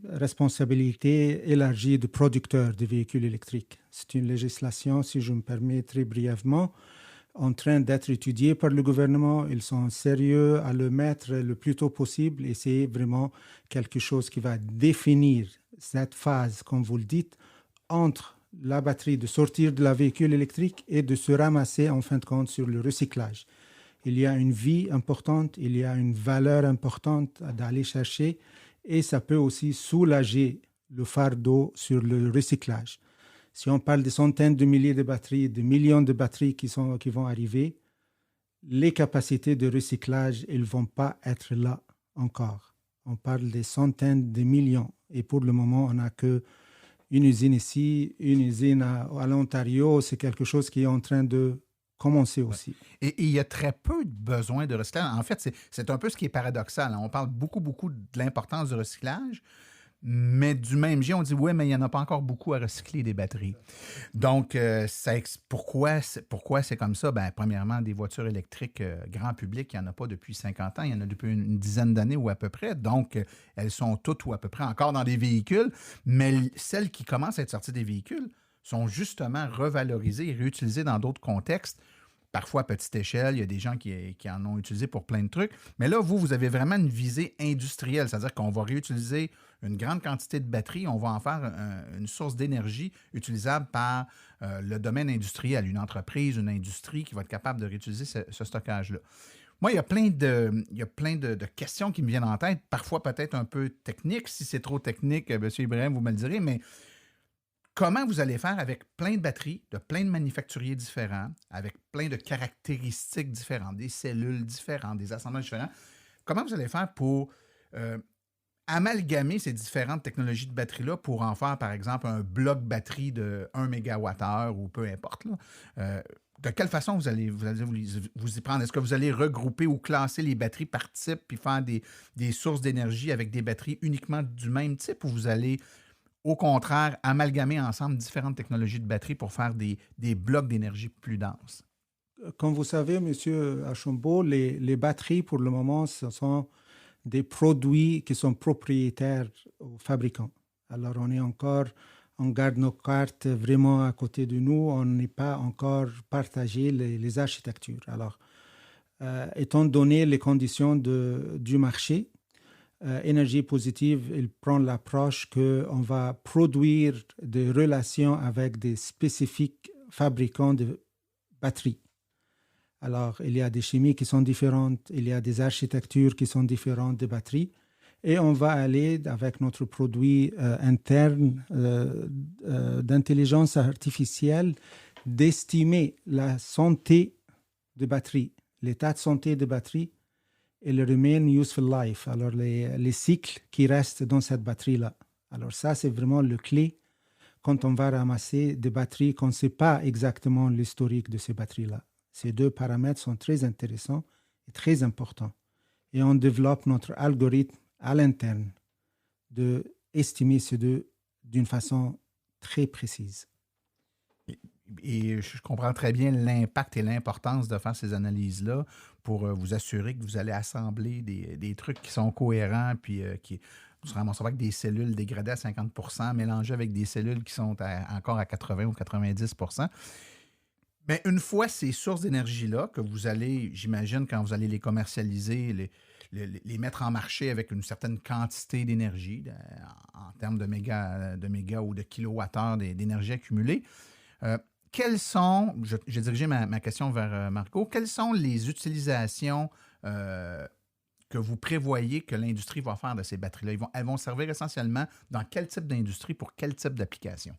responsabilité élargie de producteurs de véhicules électriques. C'est une législation, si je me permets très brièvement, en train d'être étudiés par le gouvernement. Ils sont sérieux à le mettre le plus tôt possible et c'est vraiment quelque chose qui va définir cette phase, comme vous le dites, entre la batterie de sortir de la véhicule électrique et de se ramasser en fin de compte sur le recyclage. Il y a une vie importante, il y a une valeur importante d'aller chercher et ça peut aussi soulager le fardeau sur le recyclage. Si on parle de centaines de milliers de batteries, de millions de batteries qui vont arriver, les capacités de recyclage, elles ne vont pas être là encore. On parle des centaines de millions. Et pour le moment, on n'a qu'une une usine ici, une usine à l'Ontario. C'est quelque chose qui est en train de commencer aussi. Et il y a très peu de besoin de recyclage. En fait, c'est un peu ce qui est paradoxal. On parle beaucoup de l'importance du recyclage, mais du même jet, on dit, oui, mais il n'y en a pas encore beaucoup à recycler des batteries. Donc, pourquoi c'est comme ça? Bien, premièrement, des voitures électriques grand public, il n'y en a pas depuis 50 ans, il y en a depuis une dizaine d'années ou à peu près. Donc, elles sont toutes ou à peu près encore dans des véhicules, mais celles qui commencent à être sorties des véhicules sont justement revalorisées et réutilisées dans d'autres contextes. Parfois à petite échelle, il y a des gens qui en ont utilisé pour plein de trucs. Mais là, vous avez vraiment une visée industrielle, c'est-à-dire qu'on va réutiliser une grande quantité de batteries, on va en faire une source d'énergie utilisable par le domaine industriel, une entreprise, une industrie qui va être capable de réutiliser ce stockage-là. Moi, il y a plein de questions qui me viennent en tête, parfois peut-être un peu techniques. Si c'est trop technique, M. Ibrahim, vous me le direz, mais comment vous allez faire avec plein de batteries, de plein de manufacturiers différents, avec plein de caractéristiques différentes, des cellules différentes, des assemblages différents? Comment vous allez faire pour amalgamer ces différentes technologies de batterie-là pour en faire, par exemple, un bloc batterie de 1 MWh ou peu importe, là? De quelle façon vous allez vous y prendre? Est-ce que vous allez regrouper ou classer les batteries par type puis faire des sources d'énergie avec des batteries uniquement du même type, ou vous allez au contraire, amalgamer ensemble différentes technologies de batterie pour faire des blocs d'énergie plus denses? Comme vous savez, M. Archambault, les batteries, pour le moment, ce sont des produits qui sont propriétaires aux fabricants. Alors, on garde nos cartes vraiment à côté de nous. On n'est pas encore partagé les architectures. Alors, étant donné les conditions du marché, Énergie positive, il prend l'approche qu'on va produire des relations avec des spécifiques fabricants de batteries. Alors, il y a des chimies qui sont différentes, il y a des architectures qui sont différentes des batteries, et on va aller avec notre produit interne d'intelligence artificielle d'estimer la santé de batterie, l'état de santé de batterie, et le remain useful life, alors les cycles qui restent dans cette batterie-là. Alors ça, c'est vraiment le clé quand on va ramasser des batteries qu'on ne sait pas exactement l'historique de ces batteries-là. Ces deux paramètres sont très intéressants et très importants. Et on développe notre algorithme à l'interne d'estimer ces deux d'une façon très précise. Et je comprends très bien l'impact et l'importance de faire ces analyses-là pour vous assurer que vous allez assembler des trucs qui sont cohérents, puis qui ne se ramassent pas avec des cellules dégradées à 50%, mélangées avec des cellules qui sont encore à 80 ou 90%. Mais une fois ces sources d'énergie-là, que vous allez, j'imagine, quand vous allez les commercialiser, les mettre en marché avec une certaine quantité d'énergie, en termes de méga ou de kilowattheures d'énergie accumulée, quelles sont, j'ai dirigé ma question vers Marco, quelles sont les utilisations que vous prévoyez que l'industrie va faire de ces batteries-là? Elles vont servir essentiellement dans quel type d'industrie, pour quel type d'application?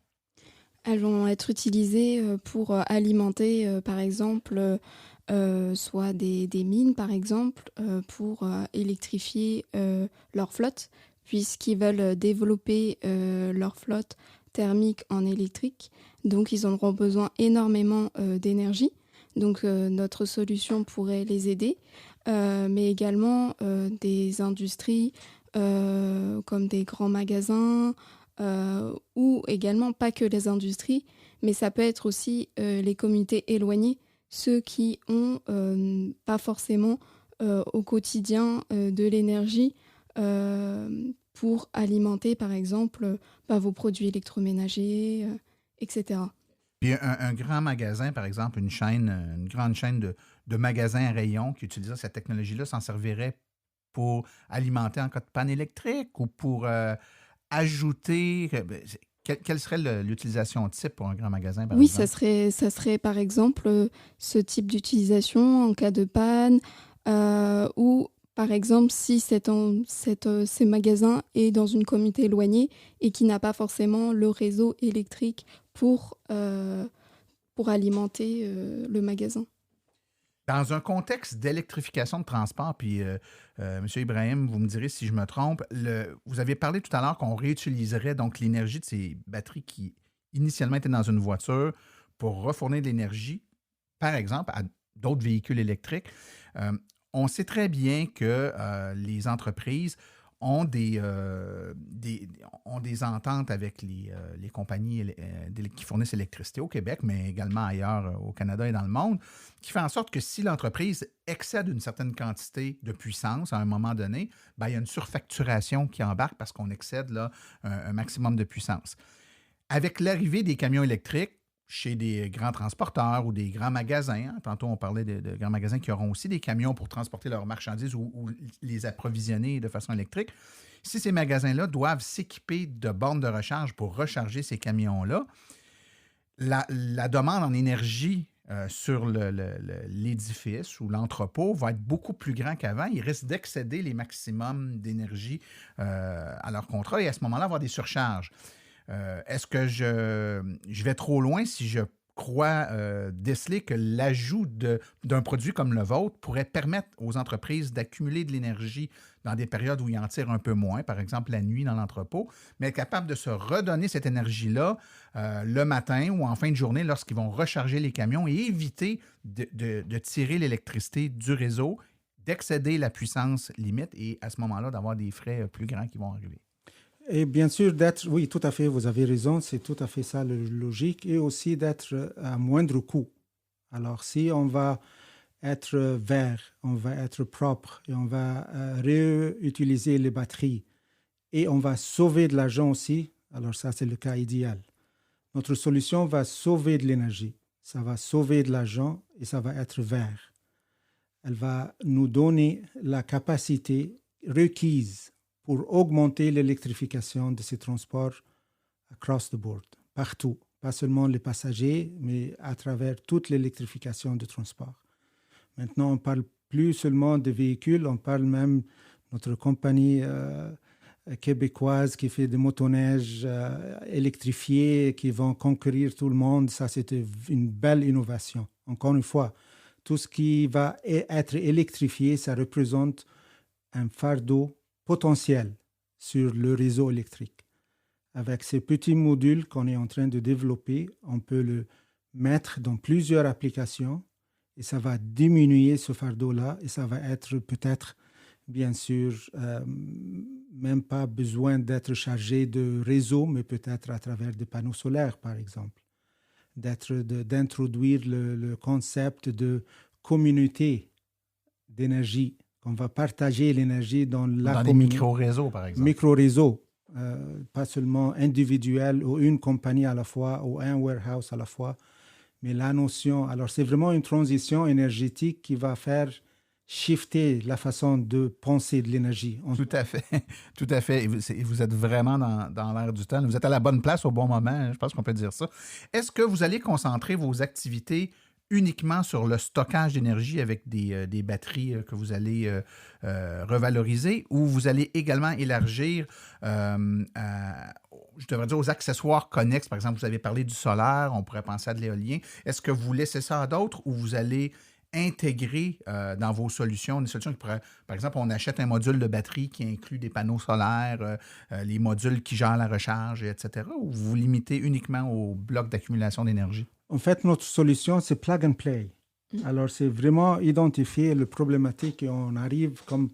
Elles vont être utilisées pour alimenter, par exemple, soit des mines, par exemple, pour électrifier leur flotte, puisqu'ils veulent développer leur flotte thermique en électrique. Donc, ils auront besoin énormément d'énergie. Donc, notre solution pourrait les aider, mais également des industries comme des grands magasins, ou également pas que les industries, mais ça peut être aussi les communautés éloignées, ceux qui ont pas forcément au quotidien de l'énergie pour alimenter, par exemple, vos produits électroménagers, etc. Puis un grand magasin, par exemple, une grande chaîne de magasins à rayons qui utiliserait cette technologie-là, s'en servirait pour alimenter en cas de panne électrique ou pour ajouter... Quelle serait l'utilisation type pour un grand magasin, par exemple? Oui, ça serait par exemple ce type d'utilisation en cas de panne ou par exemple si ces magasins est dans une communauté éloignée et qui n'a pas forcément le réseau électrique pour alimenter le magasin. Dans un contexte d'électrification de transport, puis M. Ibrahim, vous me direz si je me trompe, vous avez parlé tout à l'heure qu'on réutiliserait donc l'énergie de ces batteries qui initialement étaient dans une voiture pour refournir de l'énergie, par exemple, à d'autres véhicules électriques. On sait très bien que les entreprises ont des ententes avec les compagnies qui fournissent l'électricité au Québec, mais également ailleurs au Canada et dans le monde, qui fait en sorte que si l'entreprise excède une certaine quantité de puissance à un moment donné, il y a une surfacturation qui embarque parce qu'on excède là, un maximum de puissance. Avec l'arrivée des camions électriques, chez des grands transporteurs ou des grands magasins. Tantôt, on parlait de grands magasins qui auront aussi des camions pour transporter leurs marchandises ou les approvisionner de façon électrique. Si ces magasins-là doivent s'équiper de bornes de recharge pour recharger ces camions-là, la demande en énergie sur l'édifice ou l'entrepôt va être beaucoup plus grand qu'avant. Ils risquent d'excéder les maximums d'énergie à leur contrat et à ce moment-là, avoir des surcharges. Est-ce que je vais trop loin si je crois déceler que l'ajout d'un produit comme le vôtre pourrait permettre aux entreprises d'accumuler de l'énergie dans des périodes où ils en tirent un peu moins, par exemple la nuit dans l'entrepôt, mais être capable de se redonner cette énergie-là le matin ou en fin de journée lorsqu'ils vont recharger les camions et éviter de tirer l'électricité du réseau, d'excéder la puissance limite et à ce moment-là d'avoir des frais plus grands qui vont arriver? Et bien sûr, oui, tout à fait, vous avez raison, c'est tout à fait ça la logique, et aussi d'être à moindre coût. Alors, si on va être vert, on va être propre, et on va réutiliser les batteries, et on va sauver de l'argent aussi, alors ça, c'est le cas idéal. Notre solution va sauver de l'énergie, ça va sauver de l'argent, et ça va être vert. Elle va nous donner la capacité requise pour augmenter l'électrification de ces transports across the board, partout. Pas seulement les passagers, mais à travers toute l'électrification du transport. Maintenant, on ne parle plus seulement de véhicules, on parle même de notre compagnie québécoise qui fait des motoneiges électrifiés qui vont conquérir tout le monde. Ça, c'était une belle innovation. Encore une fois, tout ce qui va être électrifié, ça représente un fardeau potentiel sur le réseau électrique. Avec ces petits modules qu'on est en train de développer, on peut le mettre dans plusieurs applications et ça va diminuer ce fardeau-là et ça va être peut-être, bien sûr, même pas besoin d'être chargé de réseau, mais peut-être à travers des panneaux solaires, par exemple. D'introduire le concept de communauté d'énergie. On va partager l'énergie dans des micro-réseaux, par exemple. Micro-réseaux, pas seulement individuels ou une compagnie à la fois ou un warehouse à la fois, mais la notion... Alors, c'est vraiment une transition énergétique qui va faire shifter la façon de penser de l'énergie. Tout à fait. Tout à fait. Et vous êtes vraiment dans l'air du temps. Vous êtes à la bonne place au bon moment, je pense qu'on peut dire ça. Est-ce que vous allez concentrer vos activités uniquement sur le stockage d'énergie avec des batteries que vous allez revaloriser ou vous allez également élargir, je devrais dire, aux accessoires connexes? Par exemple, vous avez parlé du solaire, on pourrait penser à de l'éolien. Est-ce que vous laissez ça à d'autres ou vous allez intégrer dans vos solutions des solutions qui pourraient... Par exemple, on achète un module de batterie qui inclut des panneaux solaires, les modules qui gèrent la recharge, etc. ou vous vous limitez uniquement au bloc d'accumulation d'énergie? En fait, notre solution, c'est plug and play. Alors, c'est vraiment identifier le problématique et on arrive, comme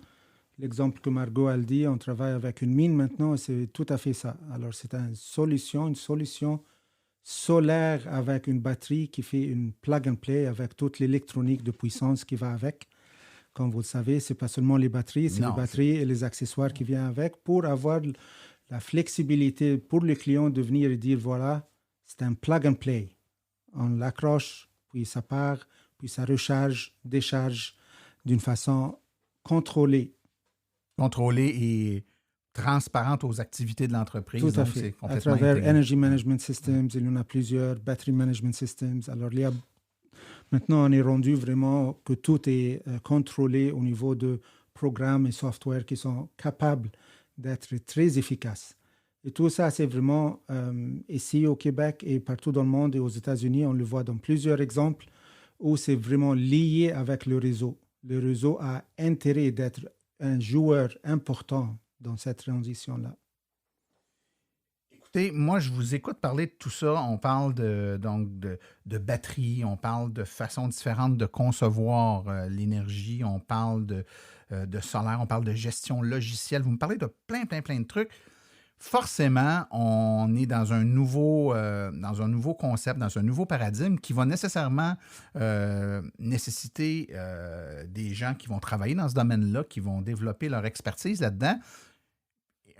l'exemple que Margot a dit, on travaille avec une mine maintenant et c'est tout à fait ça. Alors, c'est une solution solaire avec une batterie qui fait une plug and play avec toute l'électronique de puissance qui va avec. Comme vous le savez, ce n'est pas seulement les batteries, c'est les batteries et les accessoires qui viennent avec pour avoir la flexibilité pour les clients de venir et dire, voilà, c'est un plug and play. On l'accroche, puis ça part, puis ça recharge, décharge d'une façon contrôlée. Contrôlée et transparente aux activités de l'entreprise. Tout à fait. À travers Energy Management Systems, il y en a plusieurs, Battery Management Systems. Alors, maintenant, on est rendu vraiment que tout est contrôlé au niveau de programmes et software qui sont capables d'être très efficaces. Et tout ça, c'est vraiment ici au Québec et partout dans le monde et aux États-Unis, on le voit dans plusieurs exemples où c'est vraiment lié avec le réseau. Le réseau a intérêt d'être un joueur important dans cette transition-là. Écoutez, moi, je vous écoute parler de tout ça. On parle de batterie, on parle de façons différentes de concevoir l'énergie, on parle de solaire, on parle de gestion logicielle. Vous me parlez de plein de trucs. Forcément, on est dans un nouveau concept, dans un nouveau paradigme qui va nécessairement nécessiter des gens qui vont travailler dans ce domaine-là, qui vont développer leur expertise là-dedans.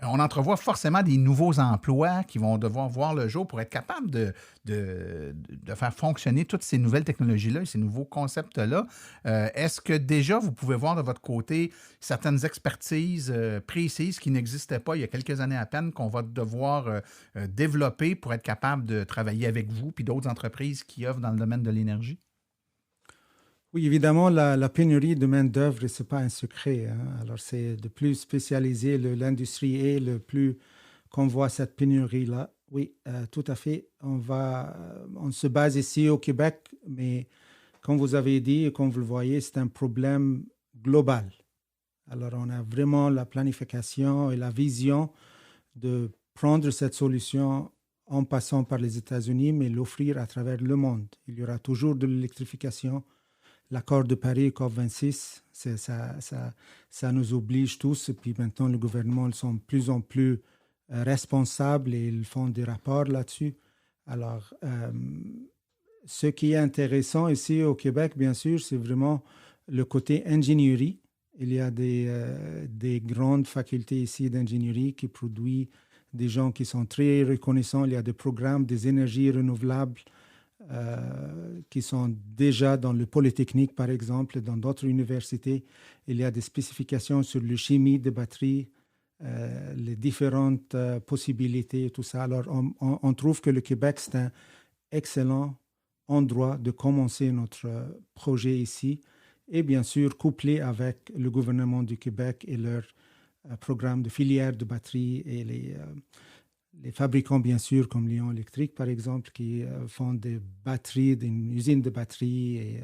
On entrevoit forcément des nouveaux emplois qui vont devoir voir le jour pour être capable de faire fonctionner toutes ces nouvelles technologies-là, ces nouveaux concepts-là. Est-ce que déjà, vous pouvez voir de votre côté certaines expertises précises qui n'existaient pas il y a quelques années à peine, qu'on va devoir développer pour être capable de travailler avec vous puis d'autres entreprises qui œuvrent dans le domaine de l'énergie? Oui, évidemment, la pénurie de main-d'œuvre, ce n'est pas un secret. Alors, c'est de plus spécialisé l'industrie est, le plus qu'on voit cette pénurie-là. Oui, tout à fait. On se base ici au Québec, mais comme vous avez dit et comme vous le voyez, c'est un problème global. Alors, on a vraiment la planification et la vision de prendre cette solution en passant par les États-Unis, mais l'offrir à travers le monde. Il y aura toujours de l'électrification. L'accord de Paris, COP26, ça nous oblige tous. Et puis maintenant, le gouvernement sont de plus en plus responsables et ils font des rapports là-dessus. Alors, ce qui est intéressant ici au Québec, bien sûr, c'est vraiment le côté ingénierie. Il y a des grandes facultés ici d'ingénierie qui produisent des gens qui sont très reconnaissants. Il y a des programmes des énergies renouvelables qui sont déjà dans le Polytechnique, par exemple, dans d'autres universités. Il y a des spécifications sur la chimie des batteries, les différentes possibilités et tout ça. Alors, on trouve que le Québec, c'est un excellent endroit de commencer notre projet ici et bien sûr couplé avec le gouvernement du Québec et leur programme de filière de batteries et les fabricants, bien sûr, comme Lion Électrique, par exemple, qui font des batteries, une usine de batteries. Et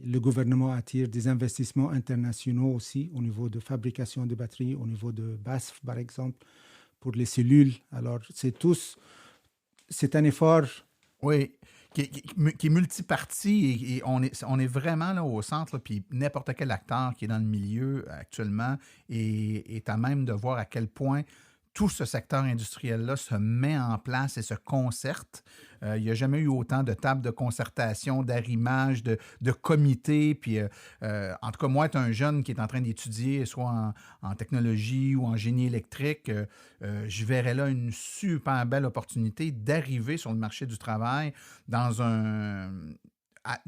le gouvernement attire des investissements internationaux aussi au niveau de fabrication de batteries, au niveau de BASF, par exemple, pour les cellules. Alors, c'est un effort. Oui, qui est multiparti et on est vraiment là au centre, là, puis n'importe quel acteur qui est dans le milieu actuellement est à même de voir à quel point tout ce secteur industriel-là se met en place et se concerte. Il n'y a jamais eu autant de tables de concertation, d'arrimage, de comités. Puis, en tout cas, moi, être un jeune qui est en train d'étudier, soit en technologie ou en génie électrique, je verrais là une super belle opportunité d'arriver sur le marché du travail dans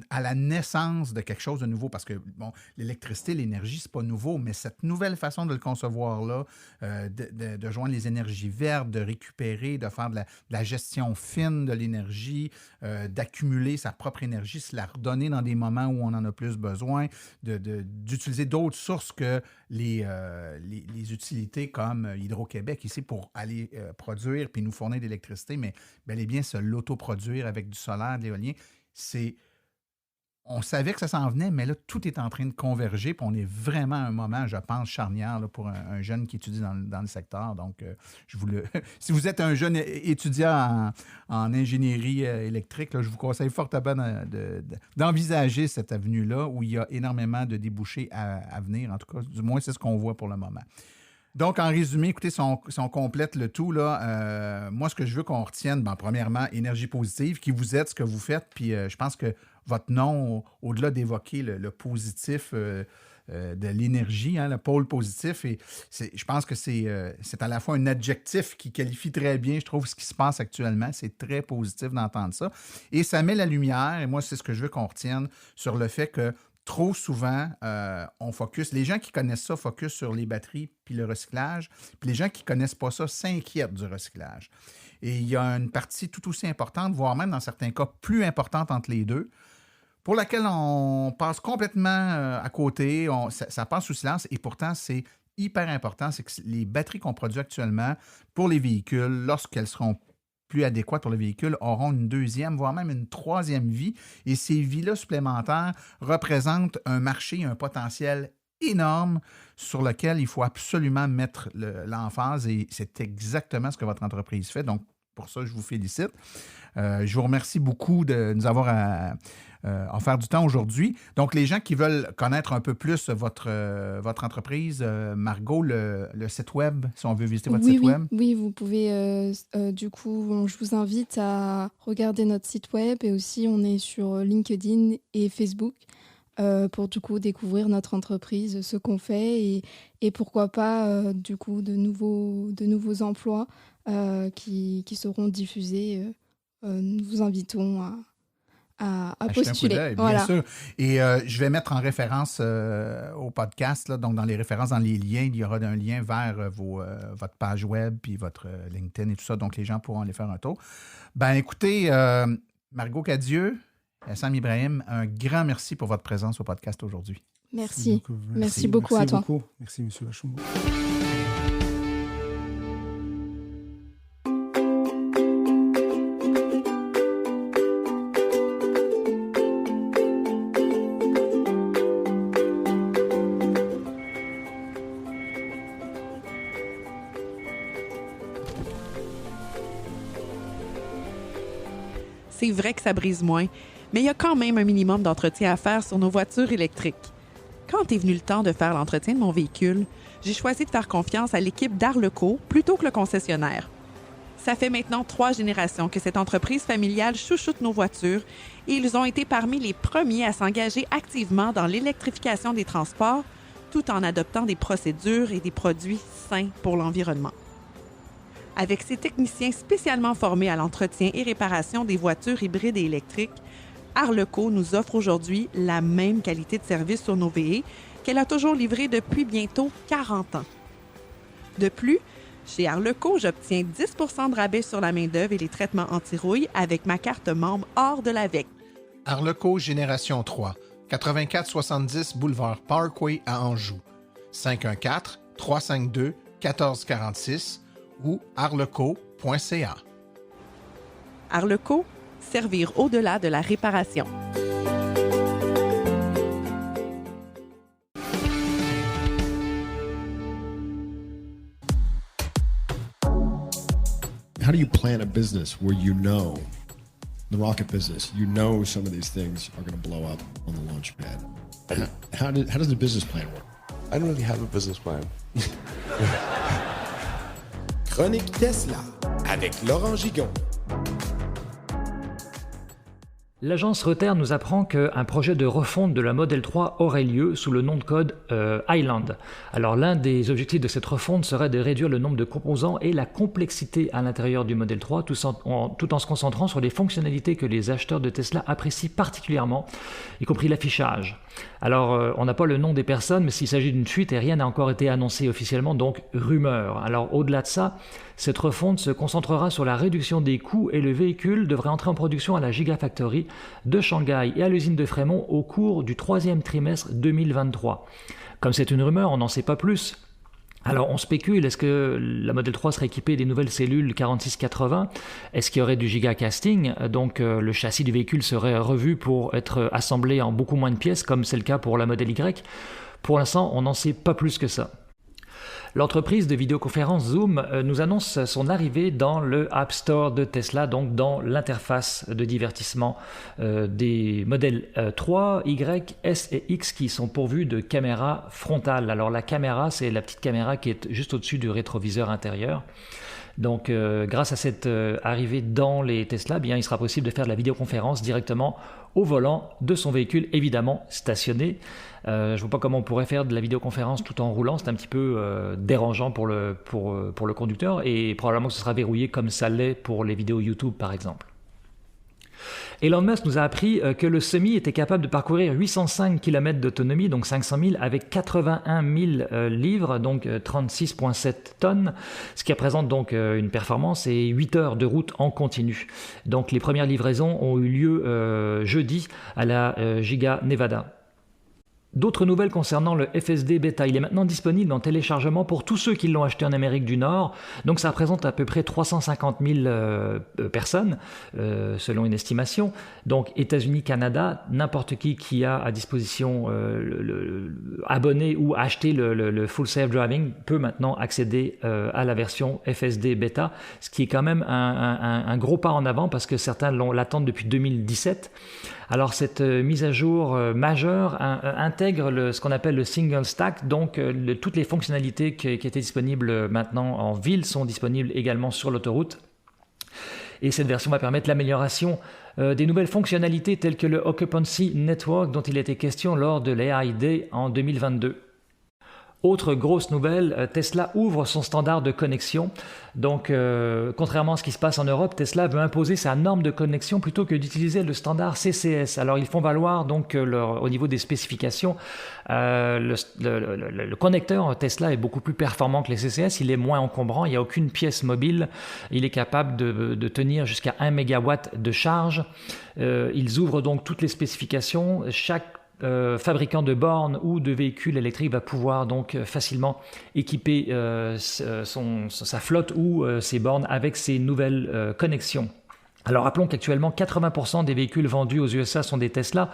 à la naissance de quelque chose de nouveau, parce que, bon, l'électricité, l'énergie, c'est pas nouveau, mais cette nouvelle façon de le concevoir-là, de joindre les énergies vertes, de récupérer, de faire de la gestion fine de l'énergie, d'accumuler sa propre énergie, se la redonner dans des moments où on en a plus besoin, d'utiliser d'autres sources que les utilités comme Hydro-Québec ici pour aller produire puis nous fournir de l'électricité, mais bel et bien se l'autoproduire avec du solaire, de l'éolien. On savait que ça s'en venait, mais là, tout est en train de converger, puis on est vraiment à un moment, je pense, charnière là, pour un jeune qui étudie dans le secteur. Donc, si vous êtes un jeune étudiant en ingénierie électrique, là, je vous conseille fortement d'envisager cette avenue-là où il y a énormément de débouchés à venir. En tout cas, du moins, c'est ce qu'on voit pour le moment. Donc, en résumé, écoutez, si on complète le tout, là, moi, ce que je veux qu'on retienne, premièrement, énergie positive, qui vous êtes, ce que vous faites, puis je pense que votre nom, au-delà d'évoquer le positif de l'énergie, le pôle positif, et je pense que c'est à la fois un adjectif qui qualifie très bien, je trouve, ce qui se passe actuellement. C'est très positif d'entendre ça. Et ça met la lumière, et moi, c'est ce que je veux qu'on retienne, sur le fait que trop souvent, on focus. Les gens qui connaissent ça focus sur les batteries puis le recyclage. Puis les gens qui ne connaissent pas ça s'inquiètent du recyclage. Et il y a une partie tout aussi importante, voire même dans certains cas plus importante entre les deux, pour laquelle on passe complètement à côté. Ça passe sous silence et pourtant, c'est hyper important. C'est que les batteries qu'on produit actuellement pour les véhicules, lorsqu'elles seront plus adéquates pour le véhicule auront une deuxième, voire même une troisième vie. Et ces vies-là supplémentaires représentent un marché, un potentiel énorme sur lequel il faut absolument mettre l'emphase et c'est exactement ce que votre entreprise fait. Donc, pour ça, je vous félicite. Je vous remercie beaucoup de nous avoir offert du temps aujourd'hui. Donc, les gens qui veulent connaître un peu plus votre entreprise, Margot, le site web, si on veut visiter votre site web. Oui, vous pouvez, du coup, je vous invite à regarder notre site web et aussi on est sur LinkedIn et Facebook pour du coup découvrir notre entreprise, ce qu'on fait et pourquoi pas du coup de nouveaux emplois qui seront diffusés. Nous vous invitons à postuler. Un coup d'œil, bien sûr. Et je vais mettre en référence au podcast, là, donc dans les références, dans les liens, il y aura un lien vers votre page web puis votre LinkedIn et tout ça, donc les gens pourront aller faire un tour. Ben écoutez, Margot Cadieux, Sam Ibrahim, un grand merci pour votre présence au podcast aujourd'hui. Merci. Merci beaucoup à toi. Merci, M. Lachumbo. C'est vrai que ça brise moins, mais il y a quand même un minimum d'entretien à faire sur nos voitures électriques. Quand est venu le temps de faire l'entretien de mon véhicule, j'ai choisi de faire confiance à l'équipe d'Arleco plutôt que le concessionnaire. Ça fait maintenant 3 générations que cette entreprise familiale chouchoute nos voitures et ils ont été parmi les premiers à s'engager activement dans l'électrification des transports tout en adoptant des procédures et des produits sains pour l'environnement. Avec ses techniciens spécialement formés à l'entretien et réparation des voitures hybrides et électriques, Arleco nous offre aujourd'hui la même qualité de service sur nos VE qu'elle a toujours livré depuis bientôt 40 ans. De plus, chez Arleco, j'obtiens 10 % de rabais sur la main-d'œuvre et les traitements anti-rouille avec ma carte membre hors de l'AVEC. Arleco Génération 3, 8470 Boulevard Parkway à Anjou, 514-352-1446 ou arleco.ca. Arleco, servir au-delà de la réparation. How do you plan a business where you know, the rocket business, you know some of these things are going to blow up on the launch pad? How does the business plan work? I don't really have a business plan. Chronique Tesla avec Laurent Gigon. L'agence Reuters nous apprend qu'un projet de refonte de la Model 3 aurait lieu sous le nom de code Highland. Alors l'un des objectifs de cette refonte serait de réduire le nombre de composants et la complexité à l'intérieur du Model 3 tout en se concentrant sur les fonctionnalités que les acheteurs de Tesla apprécient particulièrement, y compris l'affichage. Alors on n'a pas le nom des personnes, mais s'il s'agit d'une fuite et rien n'a encore été annoncé officiellement, donc rumeur. Alors au-delà de ça, cette refonte se concentrera sur la réduction des coûts et le véhicule devrait entrer en production à la Gigafactory de Shanghai et à l'usine de Fremont au cours du 3e trimestre 2023. Comme c'est une rumeur, on n'en sait pas plus. Alors on spécule, est-ce que la Model 3 serait équipée des nouvelles cellules 4680 ? Est-ce qu'il y aurait du gigacasting ? Donc le châssis du véhicule serait revu pour être assemblé en beaucoup moins de pièces, comme c'est le cas pour la Model Y. Pour l'instant, on n'en sait pas plus que ça. L'entreprise de vidéoconférence Zoom nous annonce son arrivée dans le App Store de Tesla, donc dans l'interface de divertissement des modèles 3, Y, S et X qui sont pourvus de caméras frontales. Alors la caméra, c'est la petite caméra qui est juste au-dessus du rétroviseur intérieur. Donc grâce à cette arrivée dans les Tesla, bien, il sera possible de faire de la vidéoconférence directement au volant de son véhicule, évidemment stationné. Je ne vois pas comment on pourrait faire de la vidéoconférence tout en roulant, c'est un petit peu dérangeant pour le conducteur et probablement que ce sera verrouillé comme ça l'est pour les vidéos YouTube par exemple. Elon Musk nous a appris que le Semi était capable de parcourir 805 km d'autonomie, donc 500 000, avec 81 000 livres, donc 36,7 tonnes, ce qui représente donc une performance et 8 heures de route en continu. Donc les premières livraisons ont eu lieu jeudi à la Giga Nevada. D'autres nouvelles concernant le FSD Beta. Il est maintenant disponible en téléchargement pour tous ceux qui l'ont acheté en Amérique du Nord. Donc ça représente à peu près 350 000 personnes, selon une estimation. Donc États-Unis, Canada, n'importe qui a à disposition abonné ou acheté le Full Self Driving peut maintenant accéder à la version FSD Beta, ce qui est quand même un gros pas en avant parce que certains l'attendent depuis 2017. Alors cette mise à jour majeure intègre ce qu'on appelle le single stack, donc toutes les fonctionnalités qui étaient disponibles maintenant en ville sont disponibles également sur l'autoroute. Et cette version va permettre l'amélioration des nouvelles fonctionnalités telles que le Occupancy Network dont il était question lors de l'AI Day en 2022. Autre grosse nouvelle, Tesla ouvre son standard de connexion. Donc, contrairement à ce qui se passe en Europe, Tesla veut imposer sa norme de connexion plutôt que d'utiliser le standard CCS. Alors, ils font valoir donc au niveau des spécifications, le connecteur Tesla est beaucoup plus performant que les CCS. Il est moins encombrant, il n'y a aucune pièce mobile. Il est capable de tenir jusqu'à 1 MW de charge. Ils ouvrent donc toutes les spécifications. Chaque fabricant de bornes ou de véhicules électriques va pouvoir donc facilement équiper sa flotte ou ses bornes avec ces nouvelles connexions. Alors rappelons qu'actuellement 80% des véhicules vendus aux USA sont des Tesla,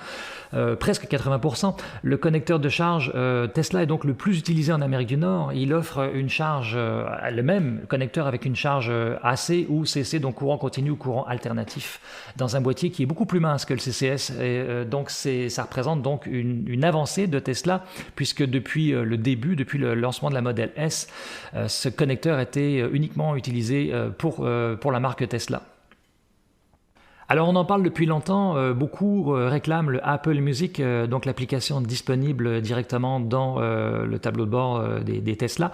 presque 80%. Le connecteur de charge Tesla est donc le plus utilisé en Amérique du Nord. Il offre une charge, le même connecteur avec une charge AC ou CC, donc courant continu ou courant alternatif, dans un boîtier qui est beaucoup plus mince que le CCS. Et, donc ça représente donc une avancée de Tesla, puisque depuis le début, depuis le lancement de la Model S, ce connecteur était uniquement utilisé pour la marque Tesla. Alors on en parle depuis longtemps, beaucoup réclament le Apple Music, donc l'application disponible directement dans le tableau de bord des Tesla.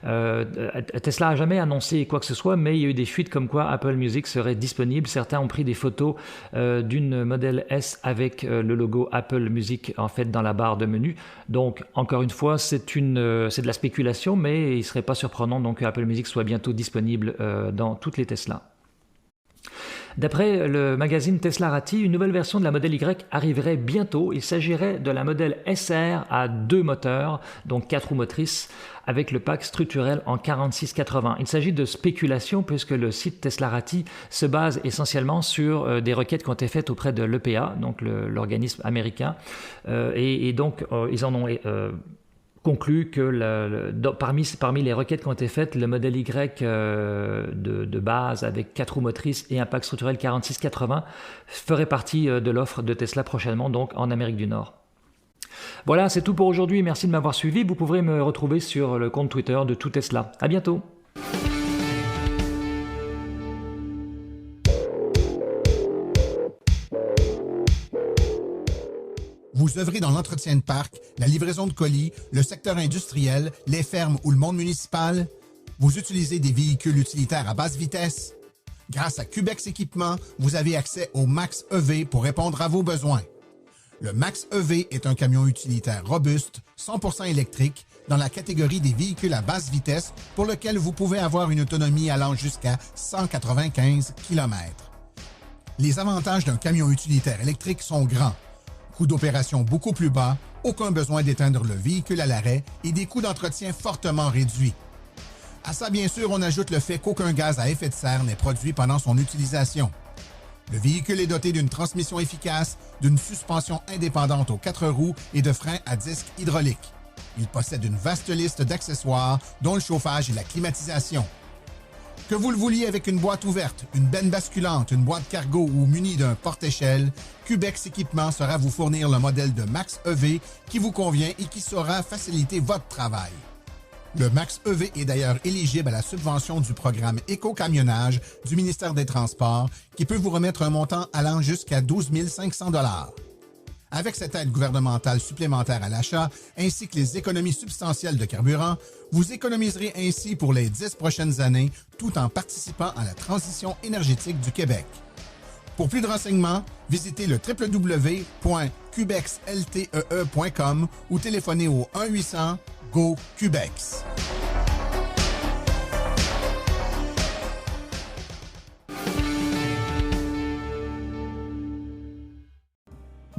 Tesla n'a jamais annoncé quoi que ce soit, mais il y a eu des fuites comme quoi Apple Music serait disponible. Certains ont pris des photos d'une Model S avec le logo Apple Music en fait dans la barre de menu. Donc encore une fois, c'est de la spéculation, mais il ne serait pas surprenant donc que Apple Music soit bientôt disponible dans toutes les Tesla. D'après le magazine Teslarati, une nouvelle version de la Model Y arriverait bientôt. Il s'agirait de la Model SR à 2 moteurs, donc 4 roues motrices, avec le pack structurel en 4680. Il s'agit de spéculation puisque le site Teslarati se base essentiellement sur des requêtes qui ont été faites auprès de l'EPA, donc l'organisme américain, et donc ils en ont conclut que parmi les requêtes qui ont été faites, le modèle Y de base avec 4 roues motrices et un pack structurel 4680 ferait partie de l'offre de Tesla prochainement, donc en Amérique du Nord. Voilà, c'est tout pour aujourd'hui. Merci de m'avoir suivi. Vous pourrez me retrouver sur le compte Twitter de Tout Tesla. À bientôt. Vous œuvrez dans l'entretien de parc, la livraison de colis, le secteur industriel, les fermes ou le monde municipal? Vous utilisez des véhicules utilitaires à basse vitesse? Grâce à Cubex Équipement, vous avez accès au Max EV pour répondre à vos besoins. Le Max EV est un camion utilitaire robuste, 100% électrique, dans la catégorie des véhicules à basse vitesse pour lequel vous pouvez avoir une autonomie allant jusqu'à 195 km. Les avantages d'un camion utilitaire électrique sont grands. Coût d'opération beaucoup plus bas, aucun besoin d'éteindre le véhicule à l'arrêt et des coûts d'entretien fortement réduits. À ça, bien sûr, on ajoute le fait qu'aucun gaz à effet de serre n'est produit pendant son utilisation. Le véhicule est doté d'une transmission efficace, d'une suspension indépendante aux 4 roues et de freins à disque hydraulique. Il possède une vaste liste d'accessoires, dont le chauffage et la climatisation. Que vous le vouliez avec une boîte ouverte, une benne basculante, une boîte cargo ou muni d'un porte-échelle, Cubex Équipement saura vous fournir le modèle de Max EV qui vous convient et qui saura faciliter votre travail. Le Max EV est d'ailleurs éligible à la subvention du programme Éco-camionnage du ministère des Transports qui peut vous remettre un montant allant jusqu'à 12 500 $. Avec cette aide gouvernementale supplémentaire à l'achat, ainsi que les économies substantielles de carburant, vous économiserez ainsi pour les 10 prochaines années tout en participant à la transition énergétique du Québec. Pour plus de renseignements, visitez le www.cubexltee.com ou téléphonez au 1-800-GO-CUBEX.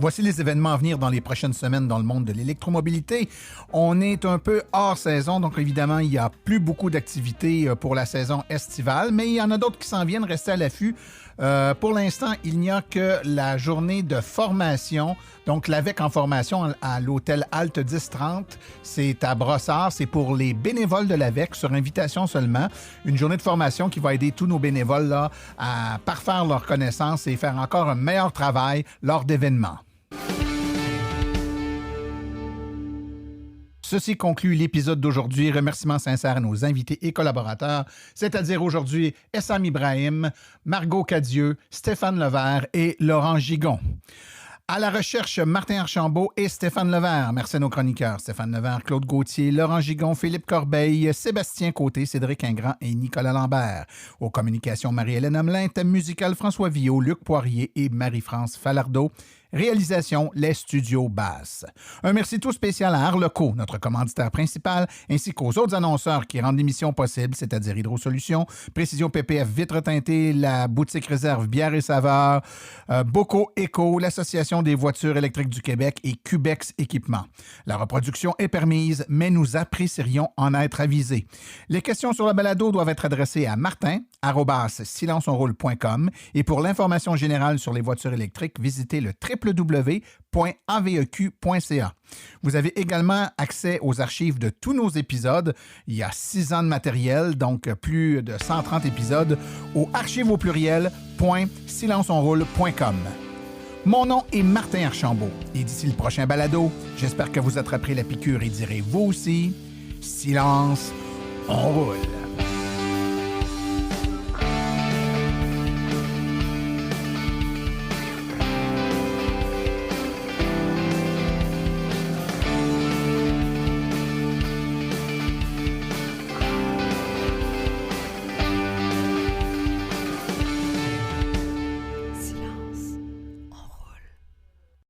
Voici les événements à venir dans les prochaines semaines dans le monde de l'électromobilité. On est un peu hors saison, donc évidemment, il n'y a plus beaucoup d'activités pour la saison estivale, mais il y en a d'autres qui s'en viennent, rester à l'affût. Pour l'instant, il n'y a que la journée de formation, donc l'AVEC en formation à l'hôtel Halte 1030. C'est à Brossard, c'est pour les bénévoles de l'AVEC, sur invitation seulement. Une journée de formation qui va aider tous nos bénévoles là, à parfaire leurs connaissances et faire encore un meilleur travail lors d'événements. Ceci conclut l'épisode d'aujourd'hui. Remerciements sincères à nos invités et collaborateurs, c'est-à-dire aujourd'hui Essam Ibrahim, Margot Cadieux, Stéphane Levert et Laurent Gigon. À la recherche, Martin Archambault et Stéphane Levert. Merci à nos chroniqueurs Stéphane Levert, Claude Gauthier, Laurent Gigon, Philippe Corbeil, Sébastien Côté, Cédric Ingrand et Nicolas Lambert. Aux communications, Marie-Hélène Hamelin, thème musical François Villot, Luc Poirier et Marie-France Falardeau. Réalisation, les studios Basses. Un merci tout spécial à Arleco, notre commanditaire principal, ainsi qu'aux autres annonceurs qui rendent l'émission possible, c'est-à-dire Hydro Solutions, Précision PPF Vitres Teintées, la boutique réserve Bière et Saveurs, Boco Éco, l'Association des voitures électriques du Québec et Cubex Équipement. La reproduction est permise, mais nous apprécierions en être avisés. Les questions sur le balado doivent être adressées à martin@silenceonroule.com et pour l'information générale sur les voitures électriques, visitez le www.aveq.ca. Vous avez également accès aux archives de tous nos épisodes. Il y a 6 ans de matériel, donc plus de 130 épisodes, au archives.silenceonroule.com. Mon nom est Martin Archambault et d'ici le prochain balado, j'espère que vous attraperez la piqûre et direz vous aussi, silence, on roule.